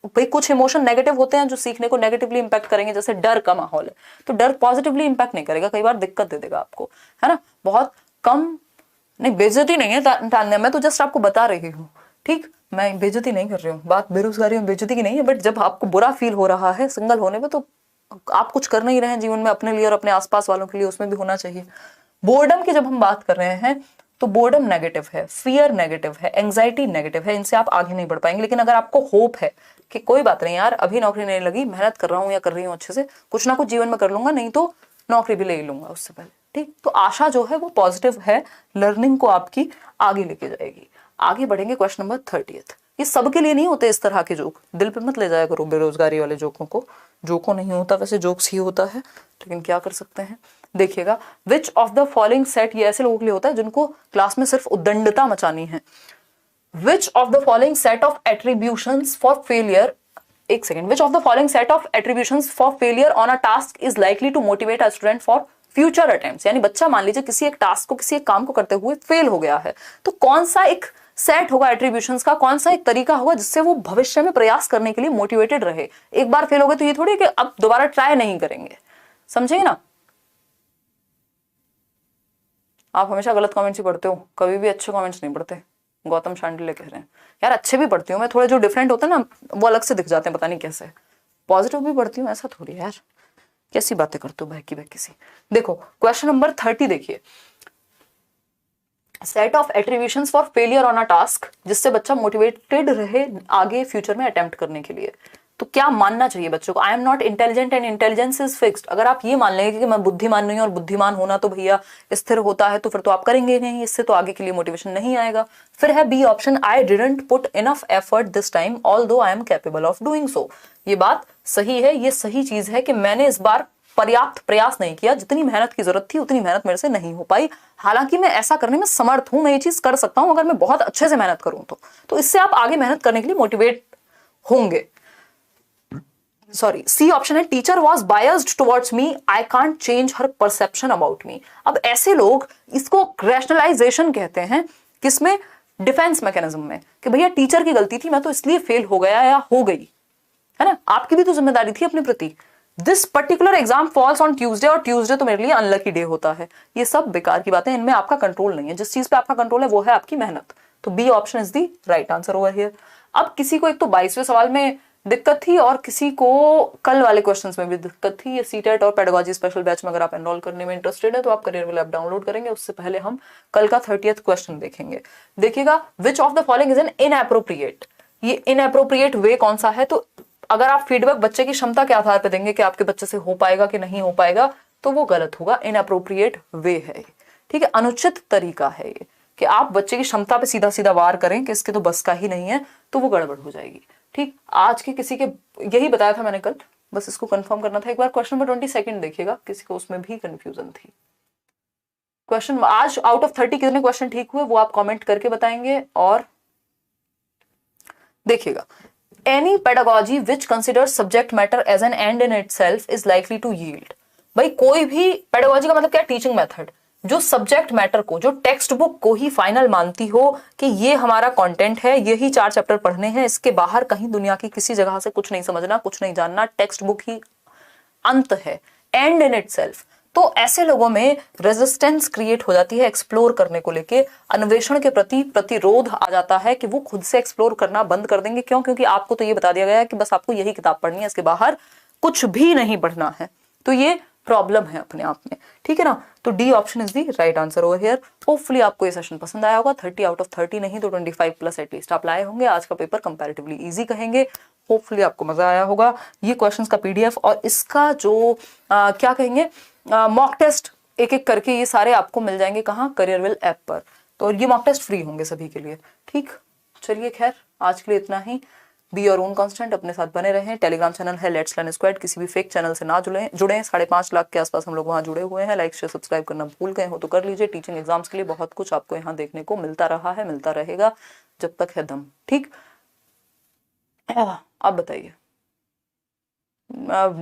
[SPEAKER 1] भाई कुछ इमोशन नेगेटिव होते हैं जो सीखने को नेगेटिवली इंपैक्ट करेंगे, जैसे डर का माहौल है तो डर पॉजिटिवली इंपैक्ट नहीं करेगा, कई बार दिक्कत दे देगा आपको, है ना। बहुत कम, नहीं बेइज्जती नहीं है टालने, मैं तो जस्ट आपको बता रही हूँ, ठीक, मैं बेइज्जती नहीं कर रही हूँ, बात बेरोजगारी में बेइज्जती की नहीं है, बट जब आपको बुरा फील हो रहा है सिंगल होने में, तो आप कुछ कर नहीं रहे हैं जीवन में अपने लिए और अपने आसपास वालों के लिए, उसमें भी होना चाहिए। बोर्डम की जब हम बात कर रहे हैं तो बोर्डम नेगेटिव है, फियर नेगेटिव है, एंजाइटी नेगेटिव है, इनसे आप आगे नहीं बढ़ पाएंगे। लेकिन अगर आपको होप है कि कोई बात नहीं यार, अभी नौकरी नहीं लगी, मेहनत कर रहा हूँ या कर रही हूँ अच्छे से, कुछ ना कुछ जीवन में कर लूंगा, नहीं तो नौकरी भी ले लूंगा उससे पहले, ठीक, तो आशा जो है वो पॉजिटिव है, लर्निंग को आपकी आगे लेके जाएगी। आगे बढ़ेंगे, क्वेश्चन नंबर 30। ये सबके लिए नहीं होते इस तरह के जोक, दिल पे मत ले जाया करो बेरोजगारी वाले जोकों को, जोकों नहीं होता, वैसे जोक्स ही होता है, लेकिन क्या कर सकते हैं। देखिएगा, which of the following set, ये ऐसे लोगों के लिए होता है जिनको क्लास में सिर्फ उद्दंडता मचानी है। Which of the following set of attributions for failure, एक second, which of the following set of attributions for failure on a task is likely to motivate a student for future attempts, यानी बच्चा मान लीजिए किसी एक टास्क को, किसी एक काम को करते हुए फेल हो गया है, तो कौन सा एक सेट होगा एट्रीब्यूशंस का, कौन सा एक तरीका होगा जिससे वो भविष्य में प्रयास करने के लिए मोटिवेटेड रहे। एक बार फेल हो गए तो ये थोड़ी कि अब दोबारा ट्राई नहीं करेंगे, समझे ना। आप हमेशा गलत कमेंट्स ही पढ़ते हो, कभी भी अच्छे कमेंट्स नहीं पढ़ते, गौतम शांडिल्य कह रहे हैं। यार अच्छे भी पढ़ती हूँ मैं, थोड़े जो डिफरेंट होते हैं ना वो अलग से दिख जाते हैं, पता नहीं कैसे। पॉजिटिव भी पढ़ती हूँ, ऐसा थोड़ी यार, कैसी बातें करते हो बहकी बहकी सी। देखो क्वेश्चन नंबर 30 देखिए, set of attributions for failure on a task, जिससे बच्चा मोटिवेटेड रहे आगे फ्यूचर में अटेम्प्ट करने के लिए। तो क्या मानना चाहिए बच्चों को, I am not intelligent and intelligence is fixed. अगर आप ये मान लेंगे कि मैं बुद्धिमान नहीं हूं और बुद्धिमान होना तो भैया स्थिर होता है, तो फिर तो आप करेंगे नहीं, इससे तो आगे के लिए मोटिवेशन नहीं आएगा। फिर है B option, I didn't put enough effort this time although I am capable of doing so. ये बात सही है, ये सही चीज है कि मैंने इस बार पर्याप्त प्रयास नहीं किया, जितनी मेहनत की जरूरत थी उतनी मेहनत मेरे से नहीं हो पाई, हालांकि मैं ऐसा करने में समर्थ हूं, मैं ये चीज कर सकता हूं अगर मैं बहुत अच्छे से मेहनत करूं तो इससे आप आगे मेहनत करने के लिए मोटिवेट होंगे। सॉरी, सी ऑप्शन है, teacher was biased towards me, I can't change her perception about me. अब ऐसे लोग, इसको रैशनलाइजेशन कहते हैं, किसमें, डिफेंस मैकेनिज्म में, कि भैया टीचर की गलती थी, मैं तो इसलिए फेल हो गया या हो गई, है ना, आपकी भी तो जिम्मेदारी थी अपने प्रति। This particular exam falls on Tuesday, और ट्यूसडे तो मेरे लिए अनलकी डे होता है। ये सब बेकार की बातें, इनमें आपका कंट्रोल नहीं है। जिस चीज पे आपका कंट्रोल है वो है आपकी मेहनत। तो B option is the right answer over here. अब किसी को एक तो 22वें सवाल में दिक्कत थी और किसी को कल वाले क्वेश्चंस में भी दिक्कत थी। ये सीटेट और पेडागोजी स्पेशल बैच में अगर आप एनरोल करने में इंटरेस्टेड है तो आप करियर ऐप डाउनलोड करेंगे। उससे पहले हम कल का 30th क्वेश्चन देखेंगे। देखिएगा, which of the following is an inappropriate. ये इनएप्रोप्रिएट वे कौन सा है? तो अगर आप फीडबैक बच्चे की क्षमता के आधार पर देंगे कि आपके बच्चे से हो पाएगा कि नहीं हो पाएगा, तो वो गलत होगा, इनएप्रोप्रिएट वे है। ठीक है, अनुचित तरीका है ये कि आप बच्चे की क्षमता पे सीधा सीधा वार करें कि इसके तो बस का ही नहीं है, तो वो गड़बड़ हो जाएगी। ठीक, आज के किसी के यही बताया था मैंने कल, बस इसको कंफर्म करना था। एक बार क्वेश्चन नंबर 22 देखिएगा, किसी को उसमें भी कंफ्यूजन थी। क्वेश्चन आज आउट ऑफ 30 कितने क्वेश्चन ठीक हुए वो आप कमेंट करके बताएंगे। और देखिएगा, any pedagogy which considers subject matter as an end in itself is likely to yield. भाई कोई भी पेडागोजी का मतलब क्या? टीचिंग मेथड जो सब्जेक्ट मैटर को, जो टेक्स्ट बुक को ही फाइनल मानती हो कि ये हमारा कंटेंट है, यही 4 चैप्टर पढ़ने हैं, इसके बाहर कहीं दुनिया की किसी जगह से कुछ नहीं समझना, कुछ नहीं जानना, टेक्स्ट बुक ही अंत है, एंड इन इटसेल्फ। तो ऐसे लोगों में रेजिस्टेंस क्रिएट हो जाती है एक्सप्लोर करने को लेके, अन्वेषण के प्रति प्रतिरोध आ जाता है कि वो खुद से एक्सप्लोर करना बंद कर देंगे। क्यों? क्योंकि आपको तो ये बता दिया गया है कि बस आपको यही किताब पढ़नी है, इसके बाहर कुछ भी नहीं पढ़ना है। तो ये प्रॉब्लम है अपने आप में। ठीक है ना, तो D option is the right answer over here. Hopefully आपको ये सेशन पसंद आया होगा। 30 आउट ऑफ 30 नहीं तो 25+ एटलीस्ट आप लाए होंगे। आज का पेपर कंपैरेटिवली इजी कहेंगे। होपफुली आपको मजा आया होगा। ये क्वेश्चंस का पीडीएफ और इसका जो क्या कहेंगे मॉक टेस्ट एक एक करके ये सारे आपको मिल जाएंगे कहाँ? करियरविल ऐप पर। तो ये मॉक टेस्ट फ्री होंगे सभी के लिए। ठीक, चलिए खैर आज के लिए इतना ही। बी योर ओन कांस्टेंट, अपने साथ बने रहें। टेलीग्राम चैनल है लेट्स लर्न स्क्वाड, किसी भी फेक चैनल से ना जुड़े। 5.5 लाख के आसपास हम लोग वहाँ जुड़े हुए हैं। लाइक शेयर सब्सक्राइब करना भूल गए हो तो कर लीजिए। टीचिंग एग्जाम्स के लिए बहुत कुछ आपको यहाँ देखने को मिलता रहा है, मिलता रहेगा जब तक है दम। ठीक, अब बताइए,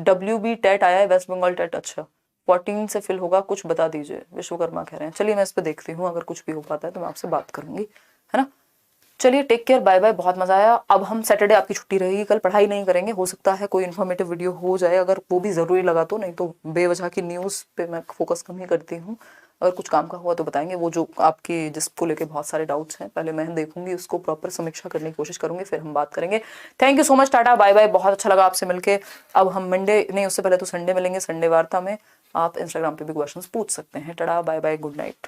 [SPEAKER 1] WB टेट आया है, वेस्ट बंगाल टेट। अच्छा, 14 से फिल होगा, कुछ बता दीजिए, विश्वकर्मा कह रहे हैं। चलिए मैं इस पर देखती हूँ, अगर कुछ भी हो पाता है तो मैं आपसे बात करूंगी, है ना। चलिए टेक केयर, बाय बाय, बहुत मजा आया। अब हम सैटरडे आपकी छुट्टी रहेगी, कल पढ़ाई नहीं करेंगे। हो सकता है कोई इन्फॉर्मेटिव वीडियो हो जाए, अगर वो भी जरूरी लगा तो, नहीं तो बेवजह की न्यूज पे मैं फोकस कम ही करती हूँ। अगर कुछ काम का हुआ तो बताएंगे। वो जो आपके जिसको लेके बहुत सारे डाउट्स हैं, पहले मैं देखूंगी, उसको प्रॉपर समीक्षा करने की कोशिश करूंगी, फिर हम बात करेंगे। Thank you so much, ta ta bye bye, बहुत अच्छा लगा आपसे मिलके। अब हम मंडे नहीं, उससे पहले तो संडे मिलेंगे। संडे वार्ता में आप इंस्टाग्राम पे भी क्वेश्चंस पूछ सकते हैं। Ta ta bye bye, good night.